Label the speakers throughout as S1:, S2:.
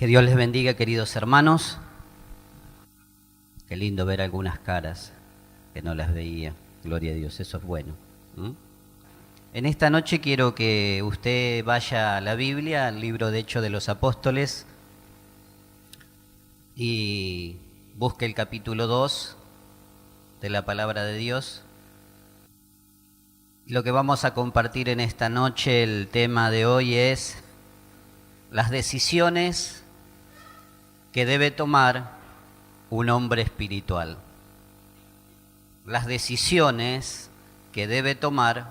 S1: Que Dios les bendiga, queridos hermanos. Qué lindo ver algunas caras que no las veía. Gloria a Dios, eso es bueno. En esta noche quiero que usted vaya a la Biblia, al libro de Hechos de los Apóstoles, y busque el capítulo 2 de la Palabra de Dios. Lo que vamos a compartir en esta noche, el tema de hoy es las decisiones que debe tomar un hombre espiritual. Las decisiones que debe tomar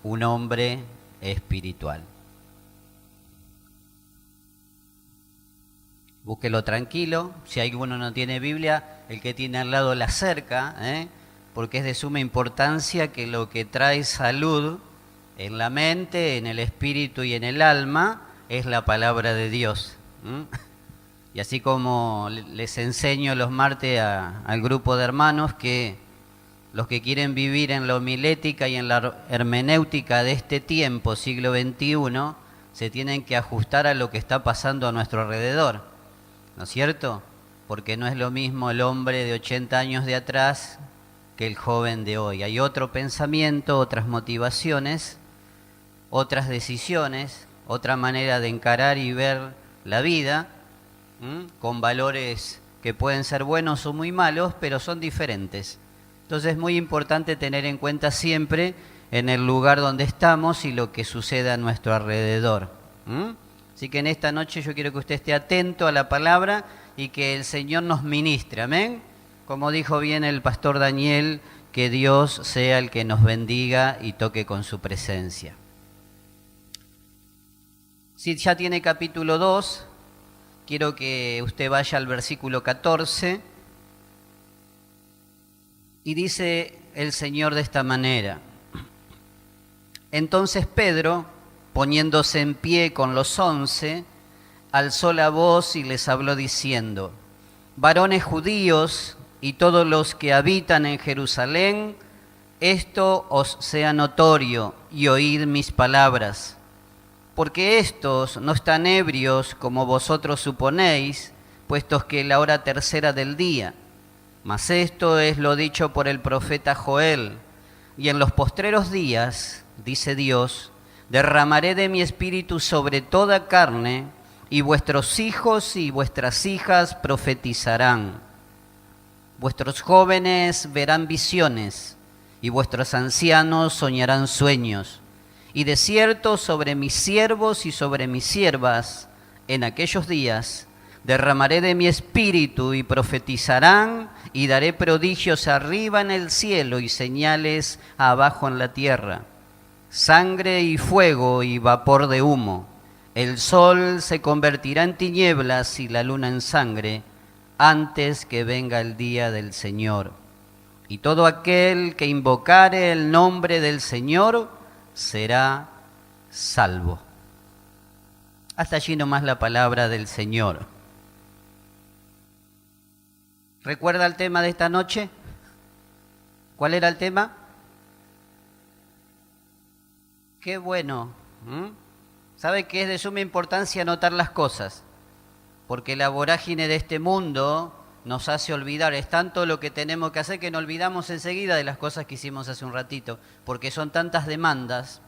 S1: un hombre espiritual. Búsquelo tranquilo. Si alguno no tiene Biblia, el que tiene al lado la acerca, porque es de suma importancia que lo que trae salud en la mente, en el espíritu y en el alma es la palabra de Dios. Y así como les enseño los martes al grupo de hermanos que los que quieren vivir en la homilética y en la hermenéutica de este tiempo, siglo XXI, se tienen que ajustar a lo que está pasando a nuestro alrededor, ¿no es cierto? Porque no es lo mismo el hombre de 80 años de atrás que el joven de hoy. Hay otro pensamiento, otras motivaciones, otras decisiones, otra manera de encarar y ver la vida, con valores que pueden ser buenos o muy malos, pero son diferentes. Entonces es muy importante tener en cuenta siempre en el lugar donde estamos y lo que sucede a nuestro alrededor. Así que en esta noche yo quiero que usted esté atento a la palabra y que el Señor nos ministre, amén. Como dijo bien el pastor Daniel, que Dios sea el que nos bendiga y toque con su presencia. Si ya tiene capítulo 2, quiero que usted vaya al versículo 14 y dice el Señor de esta manera: Entonces Pedro, poniéndose en pie con los 11, alzó la voz y les habló diciendo: Varones judíos y todos los que habitan en Jerusalén, esto os sea notorio y oíd mis palabras. Porque estos no están ebrios como vosotros suponéis, puesto que es la hora tercera del día. Mas esto es lo dicho por el profeta Joel. Y en los postreros días, dice Dios, derramaré de mi espíritu sobre toda carne, y vuestros hijos y vuestras hijas profetizarán. Vuestros jóvenes verán visiones, y vuestros ancianos soñarán sueños. Y de cierto sobre mis siervos y sobre mis siervas, en aquellos días, derramaré de mi espíritu y profetizarán, y daré prodigios arriba en el cielo y señales abajo en la tierra, sangre y fuego y vapor de humo. El sol se convertirá en tinieblas y la luna en sangre, antes que venga el día del Señor. Y todo aquel que invocare el nombre del Señor será salvo. Hasta allí nomás la palabra del Señor. ¿Recuerda el tema de esta noche? ¿Cuál era el tema? Qué bueno. ¿Sabe que es de suma importancia anotar las cosas? Porque la vorágine de este mundo nos hace olvidar. Es tanto lo que tenemos que hacer que nos olvidamos enseguida de las cosas que hicimos hace un ratito, porque son tantas demandas.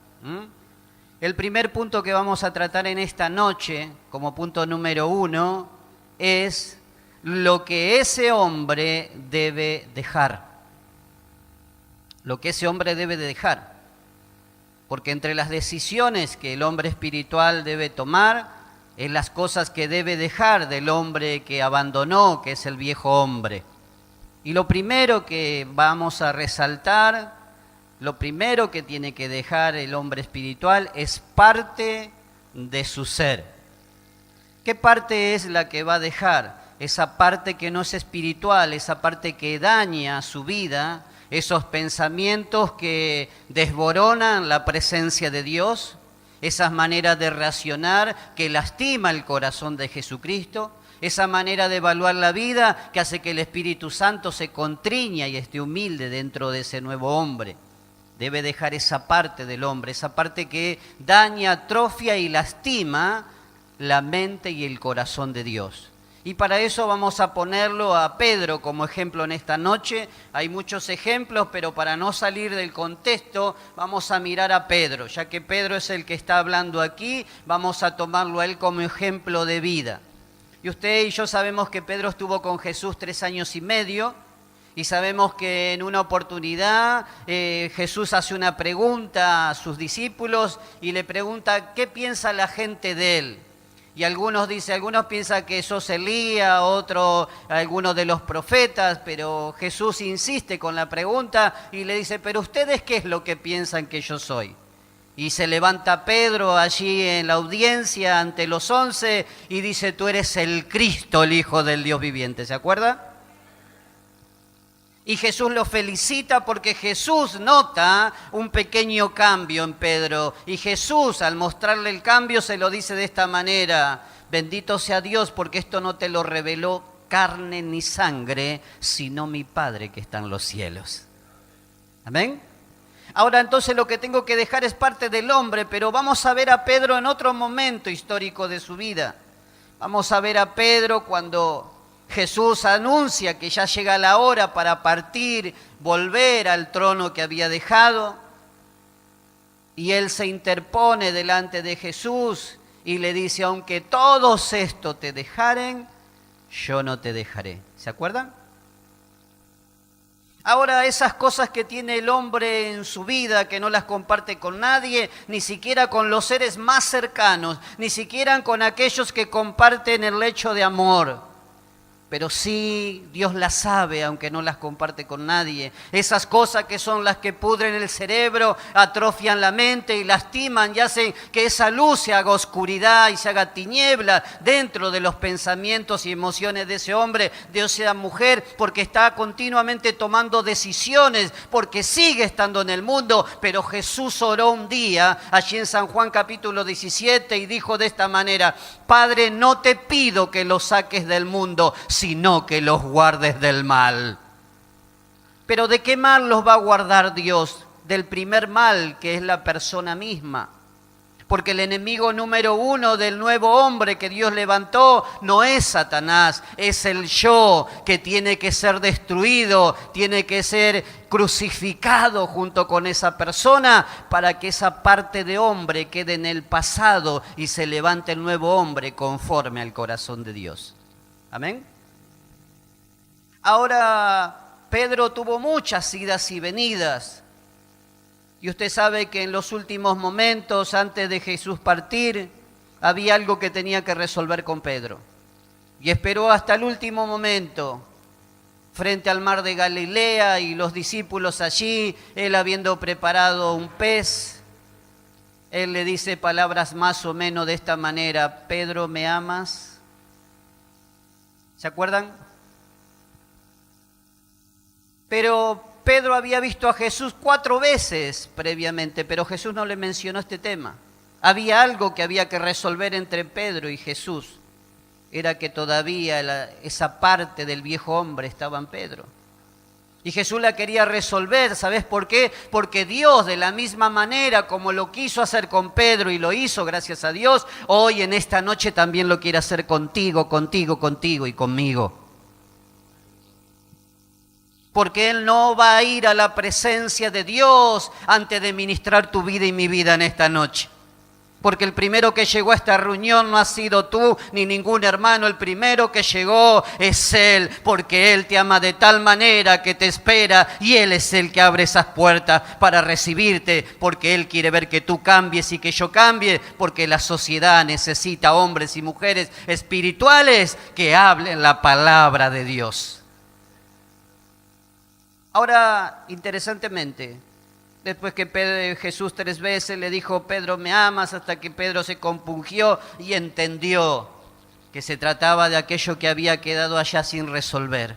S1: El primer punto que vamos a tratar en esta noche, como punto número 1, es lo que ese hombre debe dejar. Lo que ese hombre debe de dejar. Porque entre las decisiones que el hombre espiritual debe tomar, es las cosas que debe dejar del hombre que abandonó, que es el viejo hombre. Y lo primero que vamos a resaltar, lo primero que tiene que dejar el hombre espiritual es parte de su ser. ¿Qué parte es la que va a dejar? Esa parte que no es espiritual, esa parte que daña su vida, esos pensamientos que desboronan la presencia de Dios, esas maneras de reaccionar que lastima el corazón de Jesucristo, esa manera de evaluar la vida que hace que el Espíritu Santo se contriña y esté humilde dentro de ese nuevo hombre. Debe dejar esa parte del hombre, esa parte que daña, atrofia y lastima la mente y el corazón de Dios. Y para eso vamos a ponerlo a Pedro como ejemplo en esta noche. Hay muchos ejemplos, pero para no salir del contexto, vamos a mirar a Pedro. Ya que Pedro es el que está hablando aquí, vamos a tomarlo a él como ejemplo de vida. Y usted y yo sabemos que Pedro estuvo con Jesús 3 años y medio, y sabemos que en una oportunidad Jesús hace una pregunta a sus discípulos y le pregunta, ¿qué piensa la gente de él? Y algunos piensan que sos Elías, algunos de los profetas, pero Jesús insiste con la pregunta y le dice, ¿pero ustedes qué es lo que piensan que yo soy? Y se levanta Pedro allí en la audiencia ante los 11 y dice, tú eres el Cristo, el Hijo del Dios viviente, ¿se acuerda? Y Jesús lo felicita porque Jesús nota un pequeño cambio en Pedro. Y Jesús, al mostrarle el cambio, se lo dice de esta manera, bendito sea Dios porque esto no te lo reveló carne ni sangre, sino mi Padre que está en los cielos. ¿Amén? Ahora entonces lo que tengo que dejar es parte del hombre, pero vamos a ver a Pedro en otro momento histórico de su vida. Vamos a ver a Pedro cuando Jesús anuncia que ya llega la hora para partir, volver al trono que había dejado, y él se interpone delante de Jesús y le dice, aunque todos esto te dejaren, yo no te dejaré. ¿Se acuerdan? Ahora esas cosas que tiene el hombre en su vida, que no las comparte con nadie, ni siquiera con los seres más cercanos, ni siquiera con aquellos que comparten el lecho de amor. Pero sí, Dios las sabe, aunque no las comparte con nadie. Esas cosas que son las que pudren el cerebro, atrofian la mente y lastiman y hacen que esa luz se haga oscuridad y se haga tiniebla dentro de los pensamientos y emociones de ese hombre, de esa mujer, porque está continuamente tomando decisiones, porque sigue estando en el mundo. Pero Jesús oró un día, allí en San Juan capítulo 17, y dijo de esta manera, Padre, no te pido que los saques del mundo, sino que los guardes del mal. ¿Pero de qué mal los va a guardar Dios? Del primer mal, que es la persona misma. Porque el enemigo número 1 del nuevo hombre que Dios levantó no es Satanás, es el yo, que tiene que ser destruido, tiene que ser crucificado junto con esa persona para que esa parte de hombre quede en el pasado y se levante el nuevo hombre conforme al corazón de Dios. Amén. Ahora, Pedro tuvo muchas idas y venidas. Y usted sabe que en los últimos momentos, antes de Jesús partir, había algo que tenía que resolver con Pedro. Y esperó hasta el último momento, frente al mar de Galilea y los discípulos allí, él habiendo preparado un pez. Él le dice palabras más o menos de esta manera, Pedro, ¿me amas? ¿Se acuerdan? Pero Pedro había visto a Jesús 4 veces previamente, pero Jesús no le mencionó este tema. Había algo que había que resolver entre Pedro y Jesús. Era que todavía esa parte del viejo hombre estaba en Pedro. Y Jesús la quería resolver, ¿sabes por qué? Porque Dios, de la misma manera como lo quiso hacer con Pedro y lo hizo, gracias a Dios, hoy en esta noche también lo quiere hacer contigo y conmigo. Porque Él no va a ir a la presencia de Dios antes de ministrar tu vida y mi vida en esta noche. Porque el primero que llegó a esta reunión no ha sido tú ni ningún hermano, el primero que llegó es Él, porque Él te ama de tal manera que te espera y Él es el que abre esas puertas para recibirte, porque Él quiere ver que tú cambies y que yo cambie, porque la sociedad necesita hombres y mujeres espirituales que hablen la palabra de Dios. Ahora, interesantemente, después que Jesús 3 veces le dijo, Pedro, ¿me amas? Hasta que Pedro se compungió y entendió que se trataba de aquello que había quedado allá sin resolver.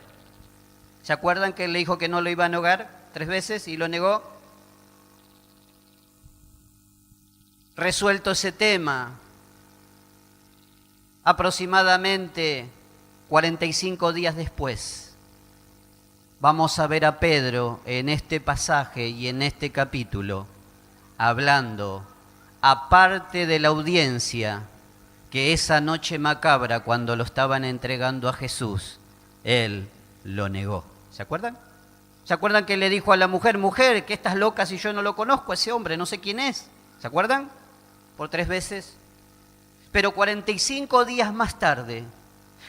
S1: ¿Se acuerdan que él le dijo que no lo iba a negar 3 veces y lo negó? Resuelto ese tema, aproximadamente 45 días después, vamos a ver a Pedro en este pasaje y en este capítulo hablando, aparte de la audiencia, que esa noche macabra, cuando lo estaban entregando a Jesús, él lo negó. ¿Se acuerdan? ¿Se acuerdan que le dijo a la mujer, mujer, que estás loca si yo no lo conozco a ese hombre, no sé quién es? ¿Se acuerdan? Por 3 veces. Pero 45 días más tarde,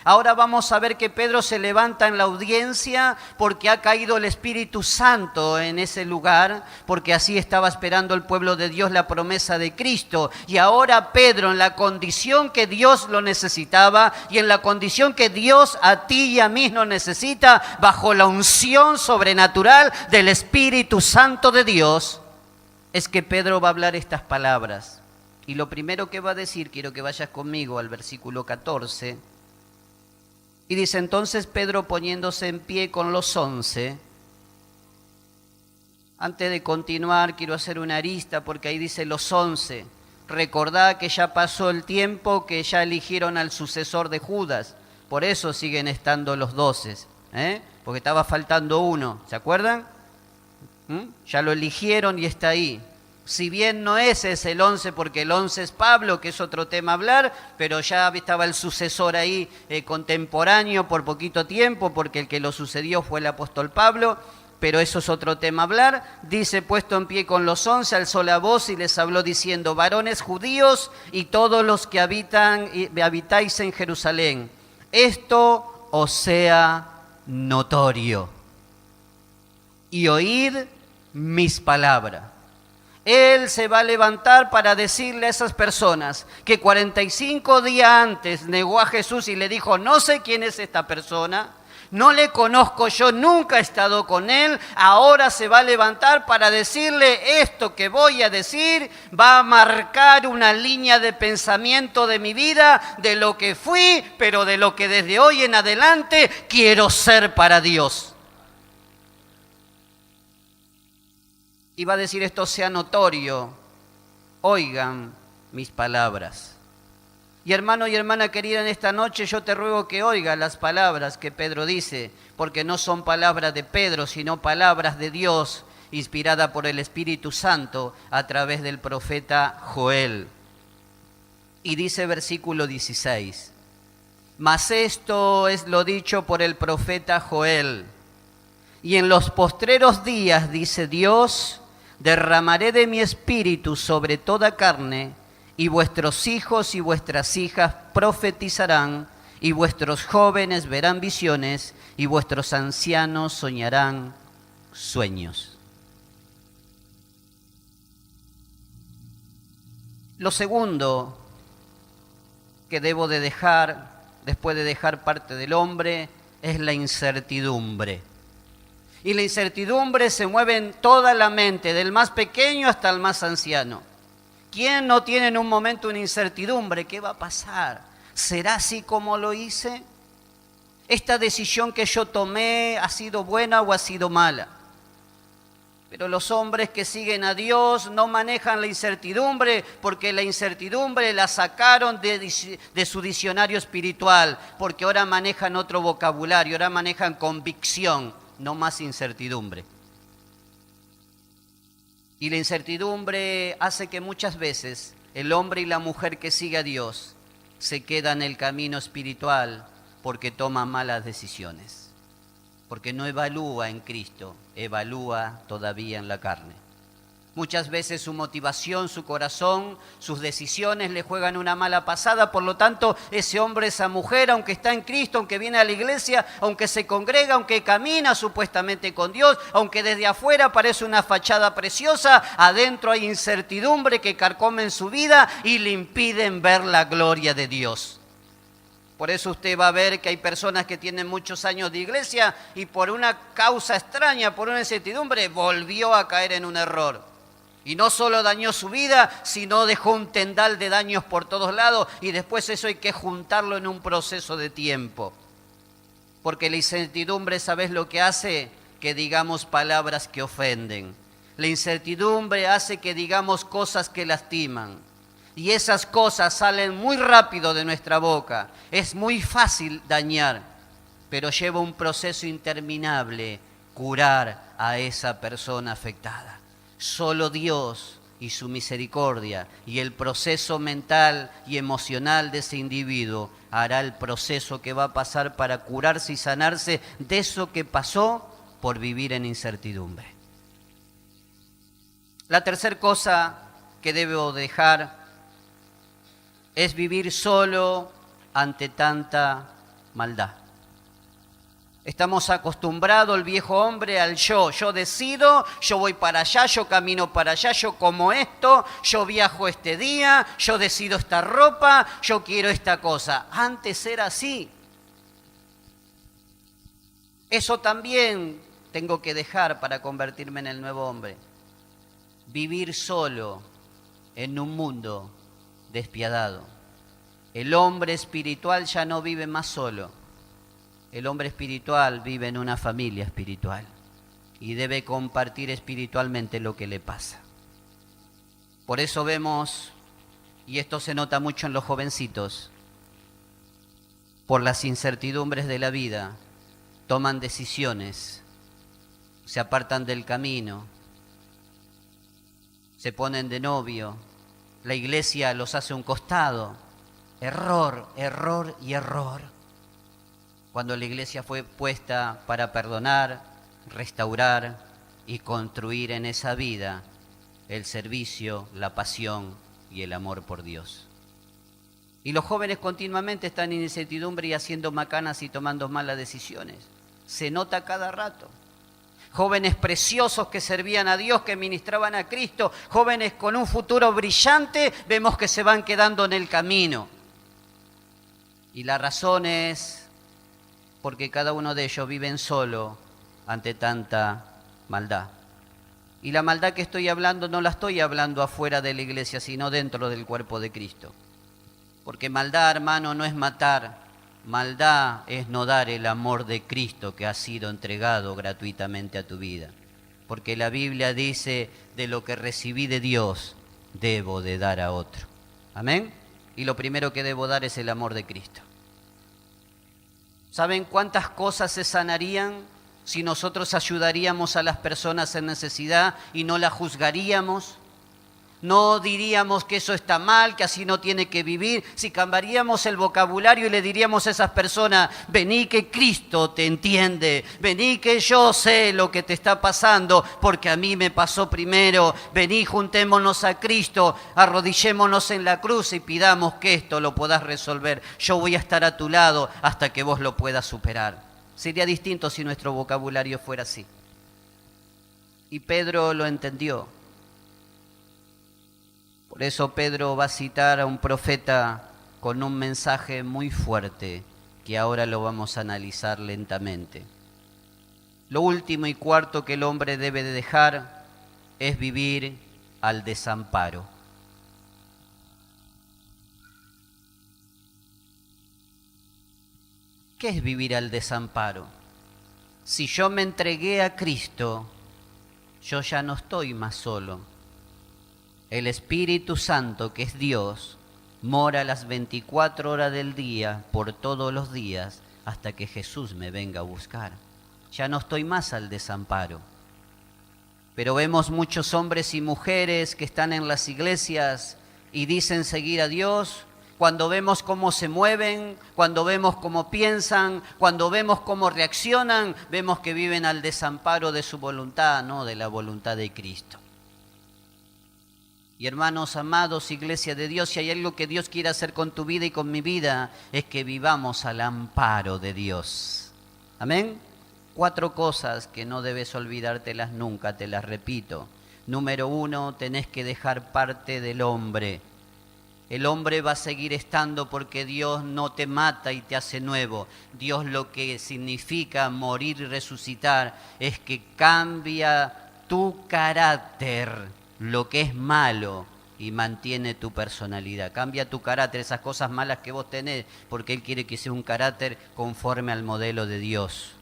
S1: ahora vamos a ver que Pedro se levanta en la audiencia porque ha caído el Espíritu Santo en ese lugar, porque así estaba esperando el pueblo de Dios la promesa de Cristo. Y ahora Pedro, en la condición que Dios lo necesitaba y en la condición que Dios a ti y a mí nos necesita, bajo la unción sobrenatural del Espíritu Santo de Dios, es que Pedro va a hablar estas palabras. Y lo primero que va a decir, quiero que vayas conmigo al versículo 14, y dice, entonces Pedro poniéndose en pie con los 11, antes de continuar quiero hacer una arista porque ahí dice los 11, recordad que ya pasó el tiempo, que ya eligieron al sucesor de Judas, por eso siguen estando los 12, porque estaba faltando uno, ¿se acuerdan? Ya lo eligieron y está ahí. Si bien no ese es el 11, porque el 11 es Pablo, que es otro tema a hablar, pero ya estaba el sucesor ahí contemporáneo por poquito tiempo, porque el que lo sucedió fue el apóstol Pablo, pero eso es otro tema a hablar. Dice, puesto en pie con los 11, alzó la voz y les habló diciendo, varones judíos y todos los que habitáis en Jerusalén, esto os sea notorio, y oíd mis palabras. Él se va a levantar para decirle a esas personas que 45 días antes negó a Jesús y le dijo, no sé quién es esta persona, no le conozco yo, nunca he estado con él. Ahora se va a levantar para decirle esto que voy a decir, va a marcar una línea de pensamiento de mi vida, de lo que fui, pero de lo que desde hoy en adelante quiero ser para Dios. Y va a decir esto sea notorio, oigan mis palabras. Y hermano y hermana querida, en esta noche yo te ruego que oigas las palabras que Pedro dice, porque no son palabras de Pedro, sino palabras de Dios, inspirada por el Espíritu Santo a través del profeta Joel. Y dice versículo 16, mas esto es lo dicho por el profeta Joel, y en los postreros días, dice Dios, derramaré de mi espíritu sobre toda carne, y vuestros hijos y vuestras hijas profetizarán, y vuestros jóvenes verán visiones, y vuestros ancianos soñarán sueños. Lo segundo que debo de dejar, después de dejar parte del hombre, es la incertidumbre. Y la incertidumbre se mueve en toda la mente, del más pequeño hasta el más anciano. ¿Quién no tiene en un momento una incertidumbre? ¿Qué va a pasar? ¿Será así como lo hice? ¿Esta decisión que yo tomé ha sido buena o ha sido mala? Pero los hombres que siguen a Dios no manejan la incertidumbre, porque la incertidumbre la sacaron de su diccionario espiritual, porque ahora manejan otro vocabulario, ahora manejan convicción, no más incertidumbre. Y la incertidumbre hace que muchas veces el hombre y la mujer que sigue a Dios se quedan en el camino espiritual porque toman malas decisiones, porque no evalúa en Cristo, evalúa todavía en la carne. Muchas veces su motivación, su corazón, sus decisiones le juegan una mala pasada. Por lo tanto, ese hombre, esa mujer, aunque está en Cristo, aunque viene a la iglesia, aunque se congrega, aunque camina supuestamente con Dios, aunque desde afuera parece una fachada preciosa, adentro hay incertidumbre que carcomen su vida y le impiden ver la gloria de Dios. Por eso usted va a ver que hay personas que tienen muchos años de iglesia y por una causa extraña, por una incertidumbre, volvió a caer en un error. Y no solo dañó su vida, sino dejó un tendal de daños por todos lados y después eso hay que juntarlo en un proceso de tiempo. Porque la incertidumbre, ¿sabes lo que hace? Que digamos palabras que ofenden. La incertidumbre hace que digamos cosas que lastiman. Y esas cosas salen muy rápido de nuestra boca. Es muy fácil dañar, pero lleva un proceso interminable curar a esa persona afectada. Solo Dios y su misericordia y el proceso mental y emocional de ese individuo hará el proceso que va a pasar para curarse y sanarse de eso que pasó por vivir en incertidumbre. La tercera cosa que debo dejar es vivir solo ante tanta maldad. Estamos acostumbrados, el viejo hombre, al yo. Yo decido, yo voy para allá, yo camino para allá, yo como esto, yo viajo este día, yo decido esta ropa, yo quiero esta cosa. Antes era así. Eso también tengo que dejar para convertirme en el nuevo hombre. Vivir solo en un mundo despiadado. El hombre espiritual ya no vive más solo. El hombre espiritual vive en una familia espiritual y debe compartir espiritualmente lo que le pasa. Por eso vemos, y esto se nota mucho en los jovencitos, por las incertidumbres de la vida, toman decisiones, se apartan del camino, se ponen de novio, la iglesia los hace a un costado. Error, error y error. Cuando la iglesia fue puesta para perdonar, restaurar y construir en esa vida el servicio, la pasión y el amor por Dios. Y los jóvenes continuamente están en incertidumbre y haciendo macanas y tomando malas decisiones. Se nota cada rato. Jóvenes preciosos que servían a Dios, que ministraban a Cristo, jóvenes con un futuro brillante, vemos que se van quedando en el camino. Y la razón es porque cada uno de ellos viven solo ante tanta maldad. Y la maldad que estoy hablando no la estoy hablando afuera de la iglesia, sino dentro del cuerpo de Cristo. Porque maldad, hermano, no es matar. Maldad es no dar el amor de Cristo que ha sido entregado gratuitamente a tu vida. Porque la Biblia dice, de lo que recibí de Dios, debo de dar a otro. ¿Amén? Y lo primero que debo dar es el amor de Cristo. ¿Saben cuántas cosas se sanarían si nosotros ayudaríamos a las personas en necesidad y no las juzgaríamos? No diríamos que eso está mal, que así no tiene que vivir. Si cambiaríamos el vocabulario y le diríamos a esas personas, vení que Cristo te entiende, vení que yo sé lo que te está pasando, porque a mí me pasó primero, vení, juntémonos a Cristo, arrodillémonos en la cruz y pidamos que esto lo puedas resolver. Yo voy a estar a tu lado hasta que vos lo puedas superar. Sería distinto si nuestro vocabulario fuera así. Y Pedro lo entendió. Por eso Pedro va a citar a un profeta con un mensaje muy fuerte que ahora lo vamos a analizar lentamente. Lo último y cuarto que el hombre debe de dejar es vivir al desamparo. ¿Qué es vivir al desamparo? Si yo me entregué a Cristo, yo ya no estoy más solo. El Espíritu Santo, que es Dios, mora las 24 horas del día, por todos los días, hasta que Jesús me venga a buscar. Ya no estoy más al desamparo. Pero vemos muchos hombres y mujeres que están en las iglesias y dicen seguir a Dios. Cuando vemos cómo se mueven, cuando vemos cómo piensan, cuando vemos cómo reaccionan, vemos que viven al desamparo de su voluntad, no de la voluntad de Cristo. Y hermanos amados, iglesia de Dios, si hay algo que Dios quiere hacer con tu vida y con mi vida, es que vivamos al amparo de Dios. ¿Amén? 4 cosas que no debes olvidártelas nunca, te las repito. Número 1, tenés que dejar parte del hombre. El hombre va a seguir estando porque Dios no te mata y te hace nuevo. Dios lo que significa morir y resucitar es que cambia tu carácter, lo que es malo, y mantiene tu personalidad. Cambia tu carácter, esas cosas malas que vos tenés, porque Él quiere que sea un carácter conforme al modelo de Dios.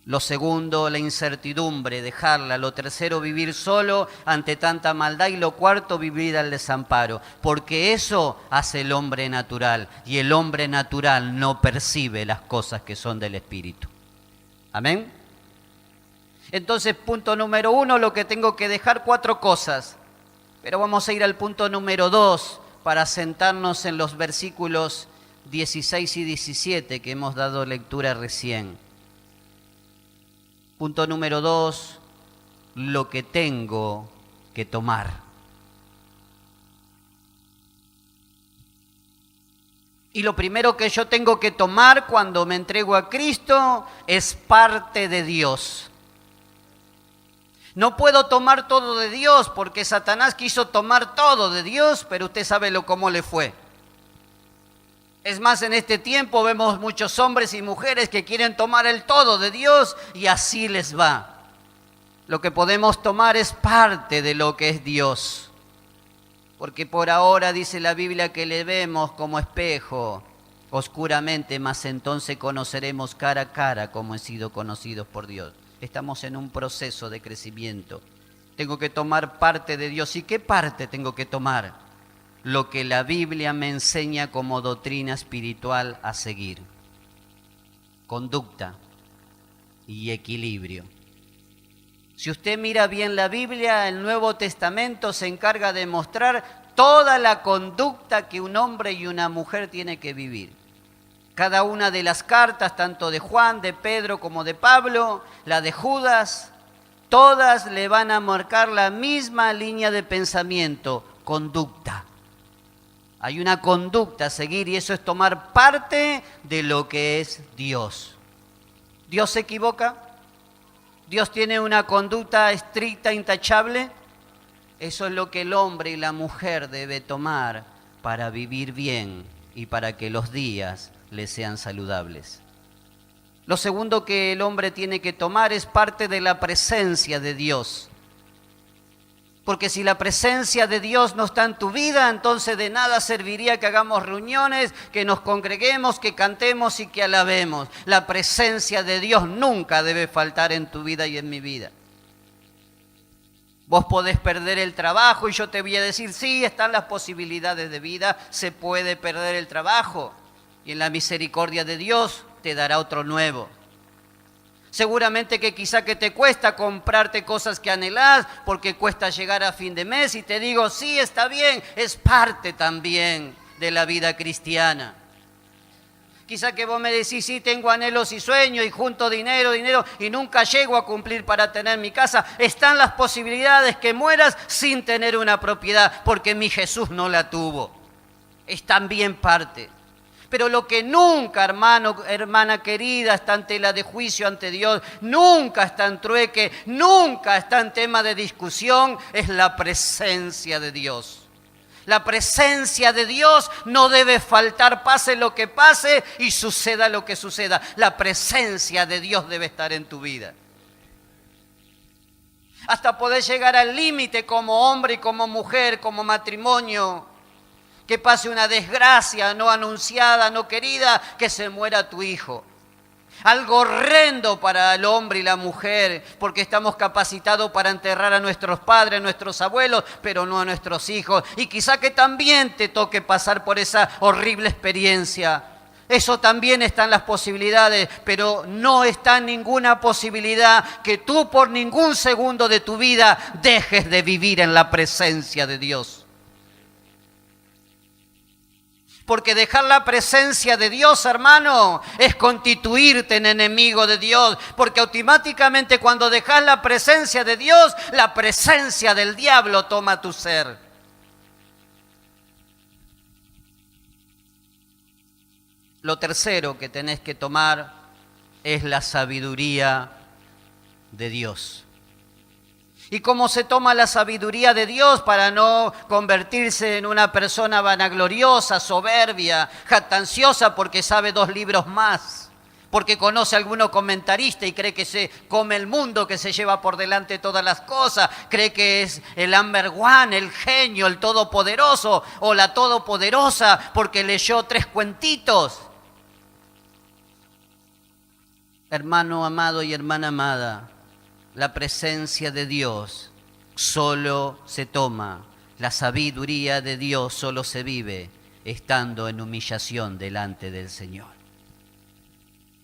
S1: Lo segundo, la incertidumbre, dejarla. Lo tercero, vivir solo ante tanta maldad. Y lo cuarto, vivir al desamparo. Porque eso hace el hombre natural. Y el hombre natural no percibe las cosas que son del Espíritu. ¿Amén? Entonces, punto número 1, lo que tengo que dejar, 4 cosas. Pero vamos a ir al punto número 2 para sentarnos en los versículos 16 y 17 que hemos dado lectura recién. Punto número 2, lo que tengo que tomar. Y lo primero que yo tengo que tomar cuando me entrego a Cristo es parte de Dios. No puedo tomar todo de Dios porque Satanás quiso tomar todo de Dios, pero usted sabe cómo le fue. Es más, en este tiempo vemos muchos hombres y mujeres que quieren tomar el todo de Dios y así les va. Lo que podemos tomar es parte de lo que es Dios. Porque por ahora dice la Biblia que le vemos como espejo, oscuramente, mas entonces conoceremos cara a cara como he sido conocidos por Dios. Estamos en un proceso de crecimiento. Tengo que tomar parte de Dios. ¿Y qué parte tengo que tomar? Lo que la Biblia me enseña como doctrina espiritual a seguir. Conducta y equilibrio. Si usted mira bien la Biblia, el Nuevo Testamento se encarga de mostrar toda la conducta que un hombre y una mujer tiene que vivir. Cada una de las cartas, tanto de Juan, de Pedro como de Pablo, la de Judas, todas le van a marcar la misma línea de pensamiento, conducta. Hay una conducta a seguir y eso es tomar parte de lo que es Dios. ¿Dios se equivoca? ¿Dios tiene una conducta estricta, intachable? Eso es lo que el hombre y la mujer debe tomar para vivir bien y para que los días les sean saludables. Lo segundo que el hombre tiene que tomar es parte de la presencia de Dios. Porque si la presencia de Dios no está en tu vida, entonces de nada serviría que hagamos reuniones, que nos congreguemos, que cantemos y que alabemos. La presencia de Dios nunca debe faltar en tu vida y en mi vida. Vos podés perder el trabajo y yo te voy a decir, sí, están las posibilidades de vida, se puede perder el trabajo y en la misericordia de Dios te dará otro nuevo. Seguramente que quizá que te cuesta comprarte cosas que anhelás porque cuesta llegar a fin de mes y te digo, sí, está bien, es parte también de la vida cristiana. Quizá que vos me decís, sí, tengo anhelos y sueños y junto dinero y nunca llego a cumplir para tener mi casa. Están las posibilidades que mueras sin tener una propiedad porque mi Jesús no la tuvo. Es también parte. Pero lo que nunca, hermano, hermana querida, está en tela de juicio ante Dios, nunca está en trueque, nunca está en tema de discusión, es la presencia de Dios. La presencia de Dios no debe faltar, pase lo que pase y suceda lo que suceda. La presencia de Dios debe estar en tu vida. Hasta poder llegar al límite como hombre y como mujer, como matrimonio. Que pase una desgracia no anunciada, no querida, que se muera tu hijo. Algo horrendo para el hombre y la mujer, porque estamos capacitados para enterrar a nuestros padres, a nuestros abuelos, pero no a nuestros hijos. Y quizá que también te toque pasar por esa horrible experiencia. Eso también está en las posibilidades, pero no está en ninguna posibilidad que tú por ningún segundo de tu vida dejes de vivir en la presencia de Dios. Porque dejar la presencia de Dios, hermano, es constituirte en enemigo de Dios. Porque automáticamente cuando dejas la presencia de Dios, la presencia del diablo toma tu ser. Lo tercero que tenés que tomar es la sabiduría de Dios. ¿Y cómo se toma la sabiduría de Dios para no convertirse en una persona vanagloriosa, soberbia, jactanciosa porque sabe 2 libros más? Porque conoce a alguno comentarista y cree que se come el mundo, que se lleva por delante todas las cosas. Cree que es el number one, el genio, el todopoderoso o la todopoderosa porque leyó 3 cuentitos. Hermano amado y hermana amada, la presencia de Dios solo se toma, la sabiduría de Dios solo se vive estando en humillación delante del Señor,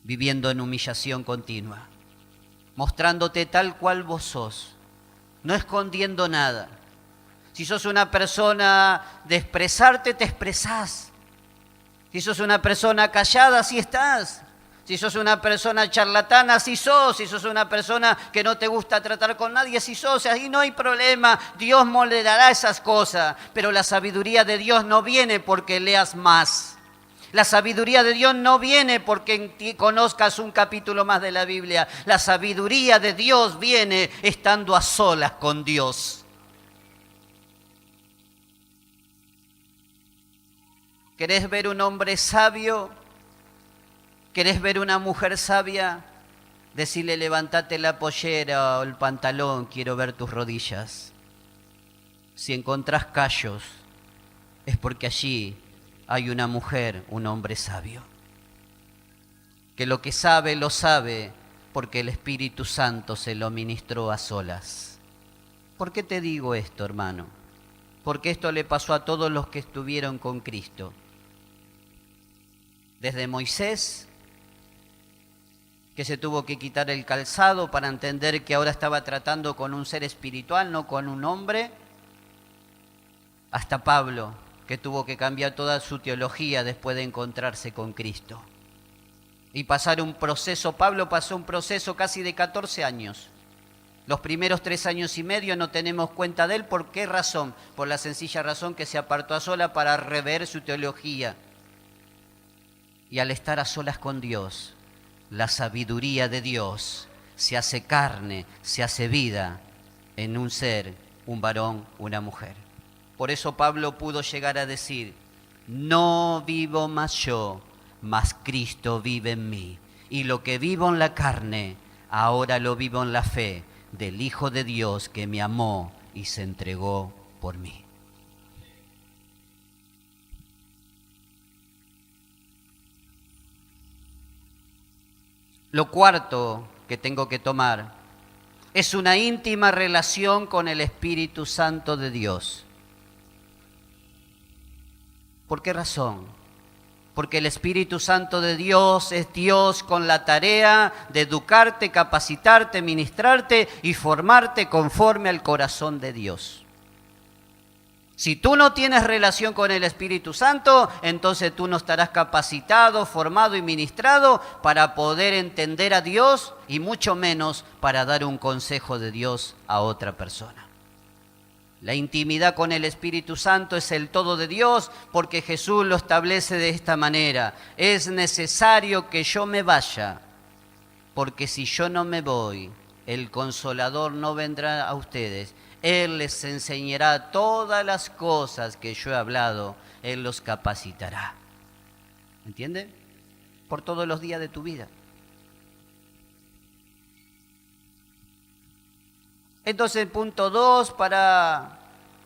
S1: viviendo en humillación continua. mostrándote tal cual vos sos, no escondiendo nada. Si sos una persona de expresarte, te expresás. Si sos una persona callada, así estás. Si sos una persona charlatana, así sos. Si sos una persona que no te gusta tratar con nadie, así sos. Ahí no hay problema. Dios moldeará esas cosas. Pero la sabiduría de Dios no viene porque leas más. La sabiduría de Dios no viene porque conozcas un capítulo más de la Biblia. La sabiduría de Dios viene estando a solas con Dios. ¿Querés ver un hombre sabio? ¿Querés ver una mujer sabia? Decile, levántate la pollera o el pantalón, quiero ver tus rodillas. Si encontrás callos, es porque allí hay una mujer, un hombre sabio. Que lo que sabe, lo sabe, porque el Espíritu Santo se lo ministró a solas. ¿Por qué te digo esto, hermano? Porque esto le pasó a todos los que estuvieron con Cristo. Desde Moisés, que se tuvo que quitar el calzado para entender que ahora estaba tratando con un ser espiritual, no con un hombre, hasta Pablo, que tuvo que cambiar toda su teología después de encontrarse con Cristo. Y pasar un proceso, Pablo pasó un proceso casi de 14 años. Los primeros 3 años y medio no tenemos cuenta de él. ¿Por qué razón? Por la sencilla razón que se apartó a sola para rever su teología. Y al estar a solas con Dios, la sabiduría de Dios se hace carne, se hace vida en un ser, un varón, una mujer. Por eso Pablo pudo llegar a decir, no vivo más yo, mas Cristo vive en mí. Y lo que vivo en la carne, ahora lo vivo en la fe del Hijo de Dios que me amó y se entregó por mí. Lo cuarto que tengo que tomar es una íntima relación con el Espíritu Santo de Dios. ¿Por qué razón? Porque el Espíritu Santo de Dios es Dios con la tarea de educarte, capacitarte, ministrarte y formarte conforme al corazón de Dios. Si tú no tienes relación con el Espíritu Santo, entonces tú no estarás capacitado, formado y ministrado para poder entender a Dios y mucho menos para dar un consejo de Dios a otra persona. La intimidad con el Espíritu Santo es el todo de Dios porque Jesús lo establece de esta manera. Es necesario que yo me vaya, porque si yo no me voy, el Consolador no vendrá a ustedes. Él les enseñará todas las cosas que yo he hablado, Él los capacitará. ¿Entiende? Por todos los días de tu vida. Entonces, punto 2, para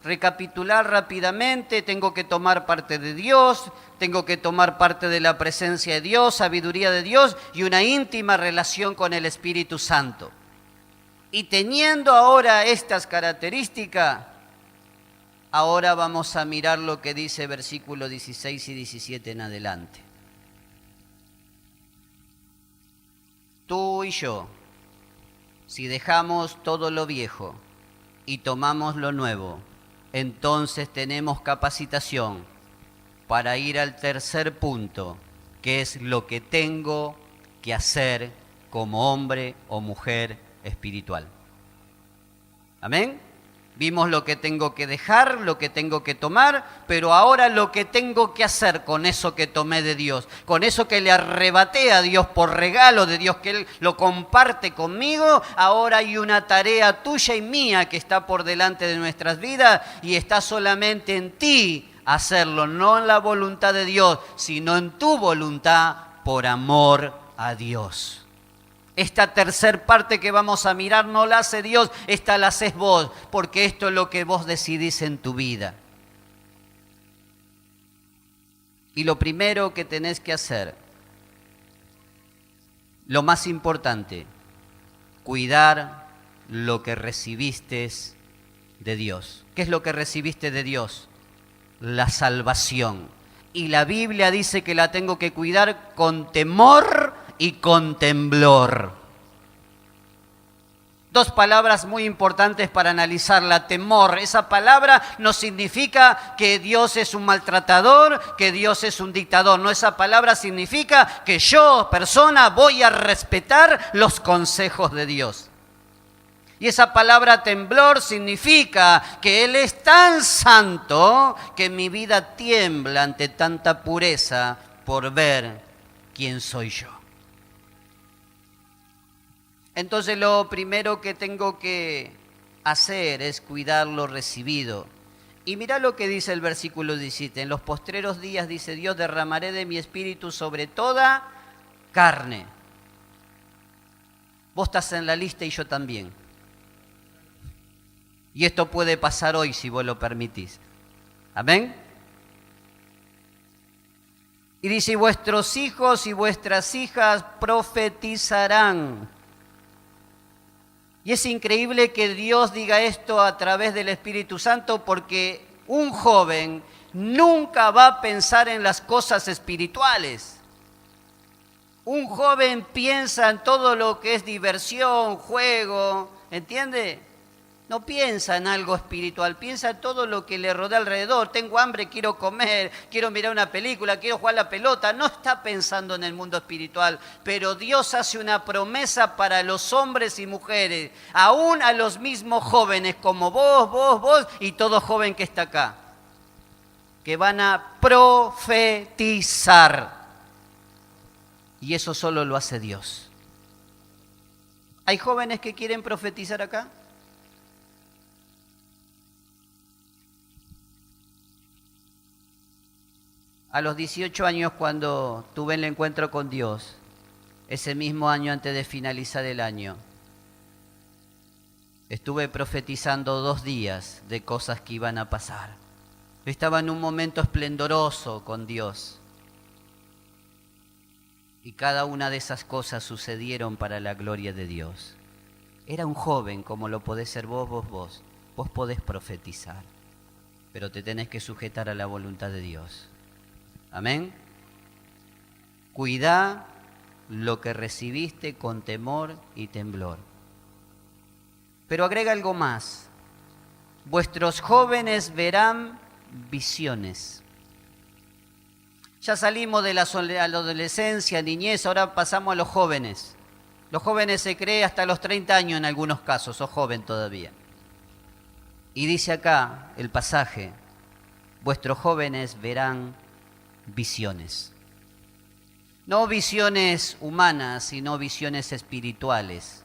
S1: recapitular rápidamente, tengo que tomar parte de Dios, tengo que tomar parte de la presencia de Dios, sabiduría de Dios y una íntima relación con el Espíritu Santo. Y teniendo ahora estas características, ahora vamos a mirar lo que dice versículos 16 y 17 en adelante. Tú y yo, si dejamos todo lo viejo y tomamos lo nuevo, entonces tenemos capacitación para ir al tercer punto, que es lo que tengo que hacer como hombre o mujer espiritual. ¿Amén? Vimos lo que tengo que dejar, lo que tengo que tomar, pero ahora lo que tengo que hacer con eso que tomé de Dios, con eso que le arrebaté a Dios por regalo de Dios, que Él lo comparte conmigo, ahora hay una tarea tuya y mía que está por delante de nuestras vidas y está solamente en ti hacerlo, no en la voluntad de Dios, sino en tu voluntad por amor a Dios. Esta tercer parte que vamos a mirar no la hace Dios, esta la haces vos, porque esto es lo que vos decidís en tu vida. Y lo primero que tenés que hacer, lo más importante, cuidar lo que recibiste de Dios. ¿Qué es lo que recibiste de Dios? La salvación. Y la Biblia dice que la tengo que cuidar con temor y con temblor. Dos palabras muy importantes para analizarla. Temor. Esa palabra no significa que Dios es un maltratador, que Dios es un dictador. No, esa palabra significa que yo, persona, voy a respetar los consejos de Dios. Y esa palabra temblor significa que Él es tan santo que mi vida tiembla ante tanta pureza por ver quién soy yo. Entonces lo primero que tengo que hacer es cuidar lo recibido. Y mirá lo que dice el versículo 17. En los postreros días, dice Dios, derramaré de mi espíritu sobre toda carne. Vos estás en la lista y yo también. Y esto puede pasar hoy si vos lo permitís. Amén. Y dice, y vuestros hijos y vuestras hijas profetizarán. Y es increíble que Dios diga esto a través del Espíritu Santo, porque un joven nunca va a pensar en las cosas espirituales. Un joven piensa en todo lo que es diversión, juego, ¿entiende? No piensa en algo espiritual, piensa en todo lo que le rodea alrededor. Tengo hambre, quiero comer, quiero mirar una película, quiero jugar la pelota. No está pensando en el mundo espiritual, pero Dios hace una promesa para los hombres y mujeres, aún a los mismos jóvenes como vos y todo joven que está acá, que van a profetizar. Y eso solo lo hace Dios. ¿Hay jóvenes que quieren profetizar acá? A los 18 años, cuando tuve el encuentro con Dios, ese mismo año antes de finalizar el año, estuve profetizando 2 días de cosas que iban a pasar. Estaba en un momento esplendoroso con Dios. Y cada una de esas cosas sucedieron para la gloria de Dios. Era un joven como lo podés ser vos. Vos podés profetizar, pero te tenés que sujetar a la voluntad de Dios. Amén. Cuidá lo que recibiste con temor y temblor. Pero agrega algo más. Vuestros jóvenes verán visiones. Ya salimos de la adolescencia, niñez, ahora pasamos a los jóvenes. Los jóvenes se creen hasta los 30 años en algunos casos, sos joven todavía. Y dice acá el pasaje, vuestros jóvenes verán visiones. No visiones humanas, sino visiones espirituales.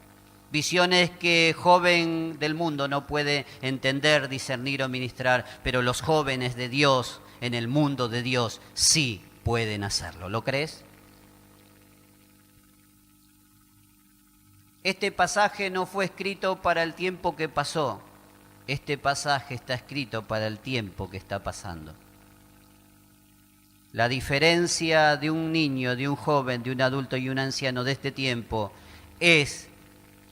S1: Visiones que joven del mundo no puede entender, discernir o ministrar, pero los jóvenes de Dios, en el mundo de Dios, sí pueden hacerlo. ¿Lo crees? Este pasaje no fue escrito para el tiempo que pasó. Este pasaje está escrito para el tiempo que está pasando. La diferencia de un niño, de un joven, de un adulto y un anciano de este tiempo es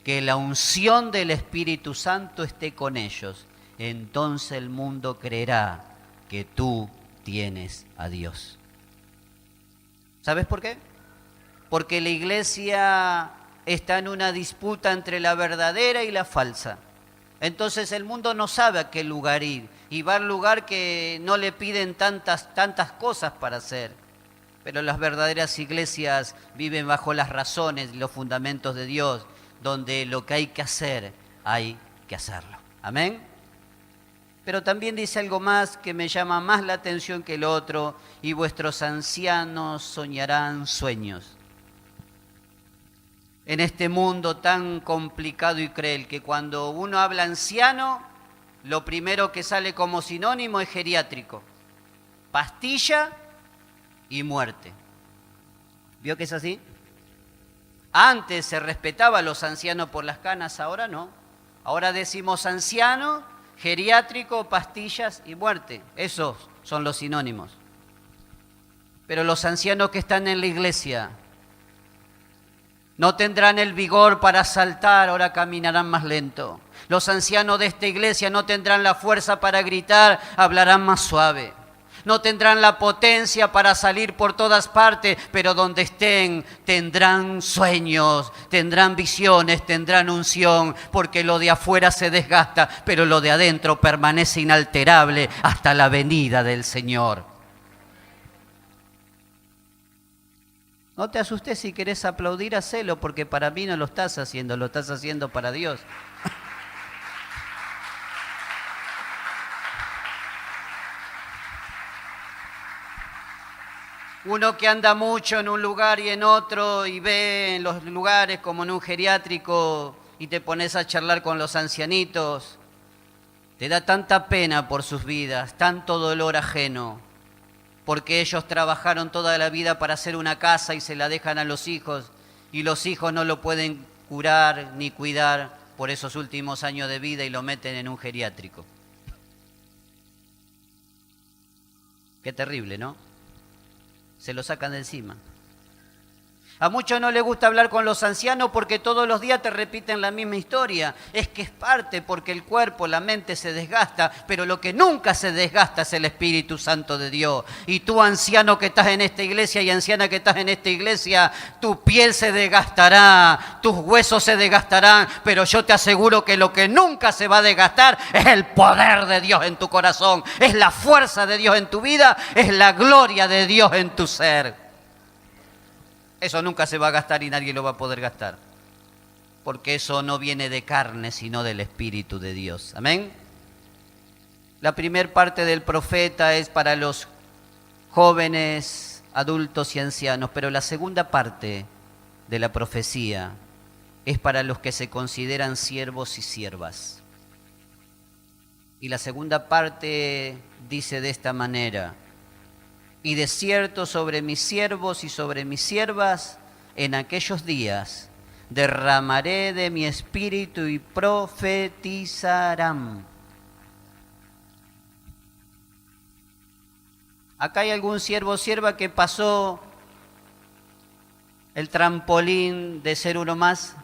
S1: que la unción del Espíritu Santo esté con ellos. Entonces el mundo creerá que tú tienes a Dios. ¿Sabes por qué? Porque la iglesia está en una disputa entre la verdadera y la falsa. Entonces el mundo no sabe a qué lugar ir y va al lugar que no le piden tantas cosas para hacer. Pero las verdaderas iglesias viven bajo las razones y los fundamentos de Dios, donde lo que hay que hacer, hay que hacerlo. Amén. Pero también dice algo más que me llama más la atención que el otro, y vuestros ancianos soñarán sueños. En este mundo tan complicado y cruel, que cuando uno habla anciano, lo primero que sale como sinónimo es geriátrico, pastilla y muerte. ¿Vio que es así? Antes se respetaba a los ancianos por las canas, ahora no. Ahora decimos anciano, geriátrico, pastillas y muerte. Esos son los sinónimos. Pero los ancianos que están en la iglesia no tendrán el vigor para saltar, ahora caminarán más lento. Los ancianos de esta iglesia no tendrán la fuerza para gritar, hablarán más suave. no tendrán la potencia para salir por todas partes, pero donde estén tendrán sueños, tendrán visiones, tendrán unción, porque lo de afuera se desgasta, pero lo de adentro permanece inalterable hasta la venida del Señor. No te asustes, si querés aplaudir, hacelo, porque para mí no lo estás haciendo, lo estás haciendo para Dios. Uno que anda mucho en un lugar y en otro y ve en los lugares como en un geriátrico y te pones a charlar con los ancianitos, te da tanta pena por sus vidas, tanto dolor ajeno, porque ellos trabajaron toda la vida para hacer una casa y se la dejan a los hijos y los hijos no lo pueden curar ni cuidar por esos últimos años de vida y lo meten en un geriátrico. Qué terrible, ¿no? Se lo sacan de encima. A muchos no les gusta hablar con los ancianos porque todos los días te repiten la misma historia. Es que es parte porque el cuerpo, la mente se desgasta, pero lo que nunca se desgasta es el Espíritu Santo de Dios. Y tú, anciano que estás en esta iglesia y anciana que estás en esta iglesia, tu piel se desgastará, tus huesos se desgastarán, pero yo te aseguro que lo que nunca se va a desgastar es el poder de Dios en tu corazón, es la fuerza de Dios en tu vida, es la gloria de Dios en tu ser. Eso nunca se va a gastar y nadie lo va a poder gastar, porque eso no viene de carne, sino del Espíritu de Dios. Amén. La primera parte del profeta es para los jóvenes, adultos y ancianos, pero la segunda parte de la profecía es para los que se consideran siervos y siervas. Y la segunda parte dice de esta manera: y de cierto sobre mis siervos y sobre mis siervas, en aquellos días derramaré de mi espíritu y profetizarán. ¿Acá hay algún siervo o sierva que pasó el trampolín de ser uno más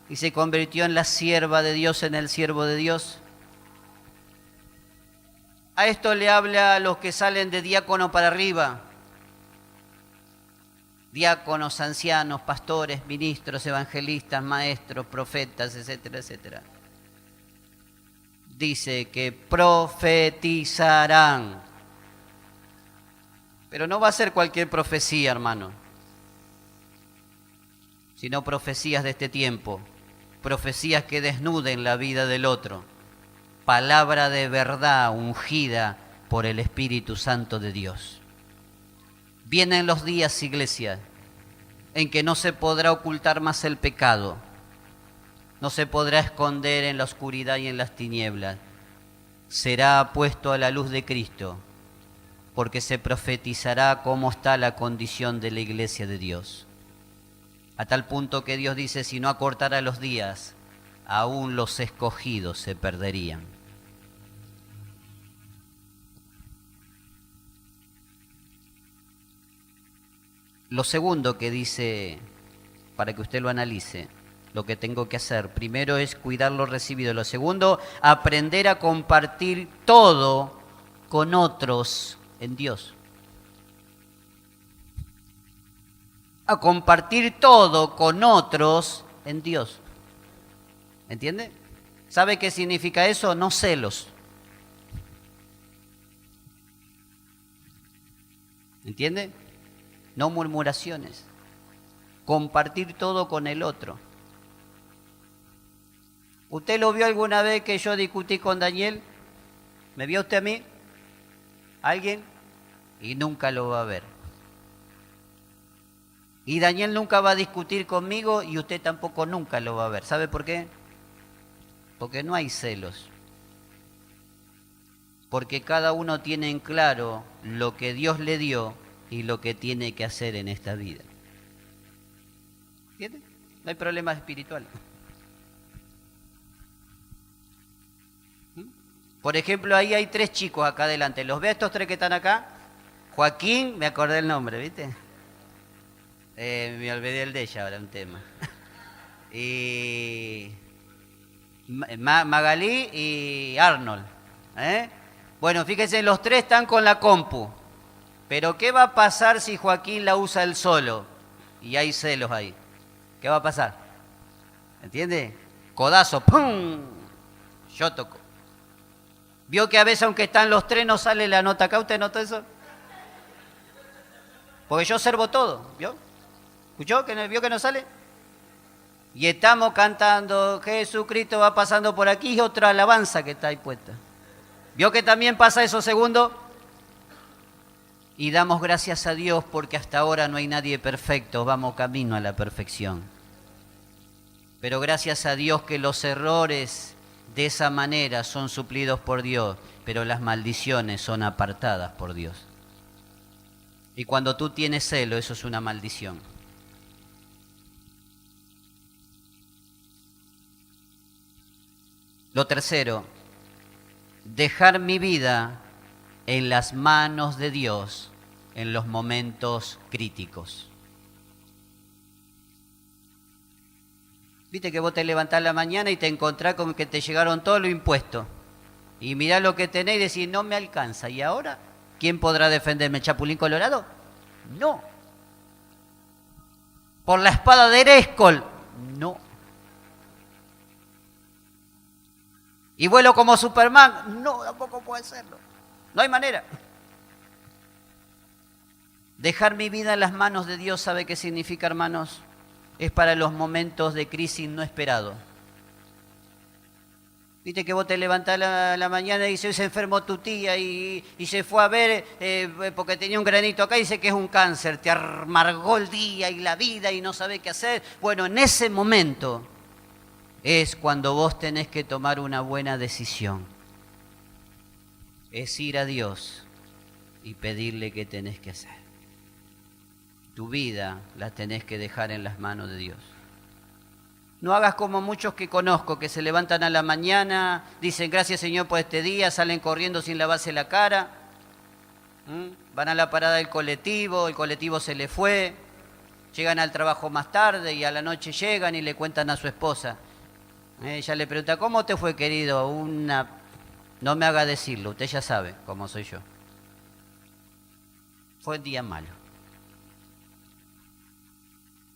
S1: y se convirtió en la sierva de Dios, en el siervo de Dios? A esto le habla a los que salen de diácono para arriba. Diáconos, ancianos, pastores, ministros, evangelistas, maestros, profetas, etcétera, etcétera. Dice que profetizarán. Pero no va a ser cualquier profecía, hermano, sino profecías de este tiempo, profecías que desnuden la vida del otro. Palabra de verdad ungida por el Espíritu Santo de Dios. Vienen los días, iglesia, en que no se podrá ocultar más el pecado, no se podrá esconder en la oscuridad y en las tinieblas. Será puesto a la luz de Cristo, porque se profetizará cómo está la condición de la iglesia de Dios. A tal punto que Dios dice: si no acortara los días, aún los escogidos se perderían. Lo segundo que dice, para que usted lo analice, lo que tengo que hacer, primero es cuidar lo recibido. Lo segundo, aprender a compartir todo con otros en Dios. A compartir todo con otros en Dios. ¿Entiende? ¿Sabe qué significa eso? No celos. ¿Entiende? No murmuraciones. Compartir todo con el otro. ¿Usted lo vio alguna vez que yo discutí con Daniel? ¿Me vio usted a mí? ¿Alguien? Y nunca lo va a ver. Y Daniel nunca va a discutir conmigo y usted tampoco nunca lo va a ver. ¿Sabe por qué? Porque no hay celos. Porque cada uno tiene en claro lo que Dios le dio y lo que tiene que hacer en esta vida. ¿Entiende? No hay problemas espirituales. Por ejemplo, ahí hay 3 chicos acá adelante. ¿Los ve a estos 3 que están acá? Joaquín, me acordé el nombre, ¿viste? Me olvidé el de ella ahora, un tema. Y Magalí y Arnold. Bueno, fíjense, los tres están con la compu. Pero ¿qué va a pasar si Joaquín la usa él solo? Y hay celos ahí. ¿Qué va a pasar? ¿Entiende? Codazo, ¡pum! Yo toco. ¿Vio que a veces aunque están los tres no sale la nota acá? ¿Usted notó eso? Porque yo observo todo, ¿vio? ¿Escuchó? ¿Vio que no sale? Y estamos cantando, Jesucristo va pasando por aquí, y otra alabanza que está ahí puesta. ¿Vio que también pasa eso segundo? Y damos gracias a Dios porque hasta ahora no hay nadie perfecto, vamos camino a la perfección. Pero gracias a Dios que los errores de esa manera son suplidos por Dios, pero las maldiciones son apartadas por Dios. Y cuando tú tienes celo, eso es una maldición. Lo tercero, dejar mi vida en las manos de Dios en los momentos críticos. Viste que vos te levantás a la mañana y te encontrás con que te llegaron todos los impuestos. Y mirás lo que tenés y decís, no me alcanza. ¿Y ahora? ¿Quién podrá defenderme? ¿El Chapulín Colorado? No. ¿Por la espada de Eréscol? No. ¿Y vuelo como Superman? No, tampoco puede serlo. No hay manera. Dejar mi vida en las manos de Dios, ¿sabe qué significa, hermanos? Es para los momentos de crisis no esperados. Viste que vos te levantás a la mañana y dice, hoy se enfermó tu tía y se fue a ver porque tenía un granito acá y dice que es un cáncer. Te amargó el día y la vida y no sabés qué hacer. Bueno, en ese momento es cuando vos tenés que tomar una buena decisión. Es ir a Dios y pedirle qué tenés que hacer. Tu vida la tenés que dejar en las manos de Dios. No hagas como muchos que conozco, que se levantan a la mañana, dicen gracias Señor por este día, salen corriendo sin lavarse la cara, van a la parada del colectivo, el colectivo se le fue, llegan al trabajo más tarde y a la noche llegan y le cuentan a su esposa. Ella le pregunta, ¿cómo te fue, querido? No me haga decirlo, usted ya sabe cómo soy yo. Fue un día malo.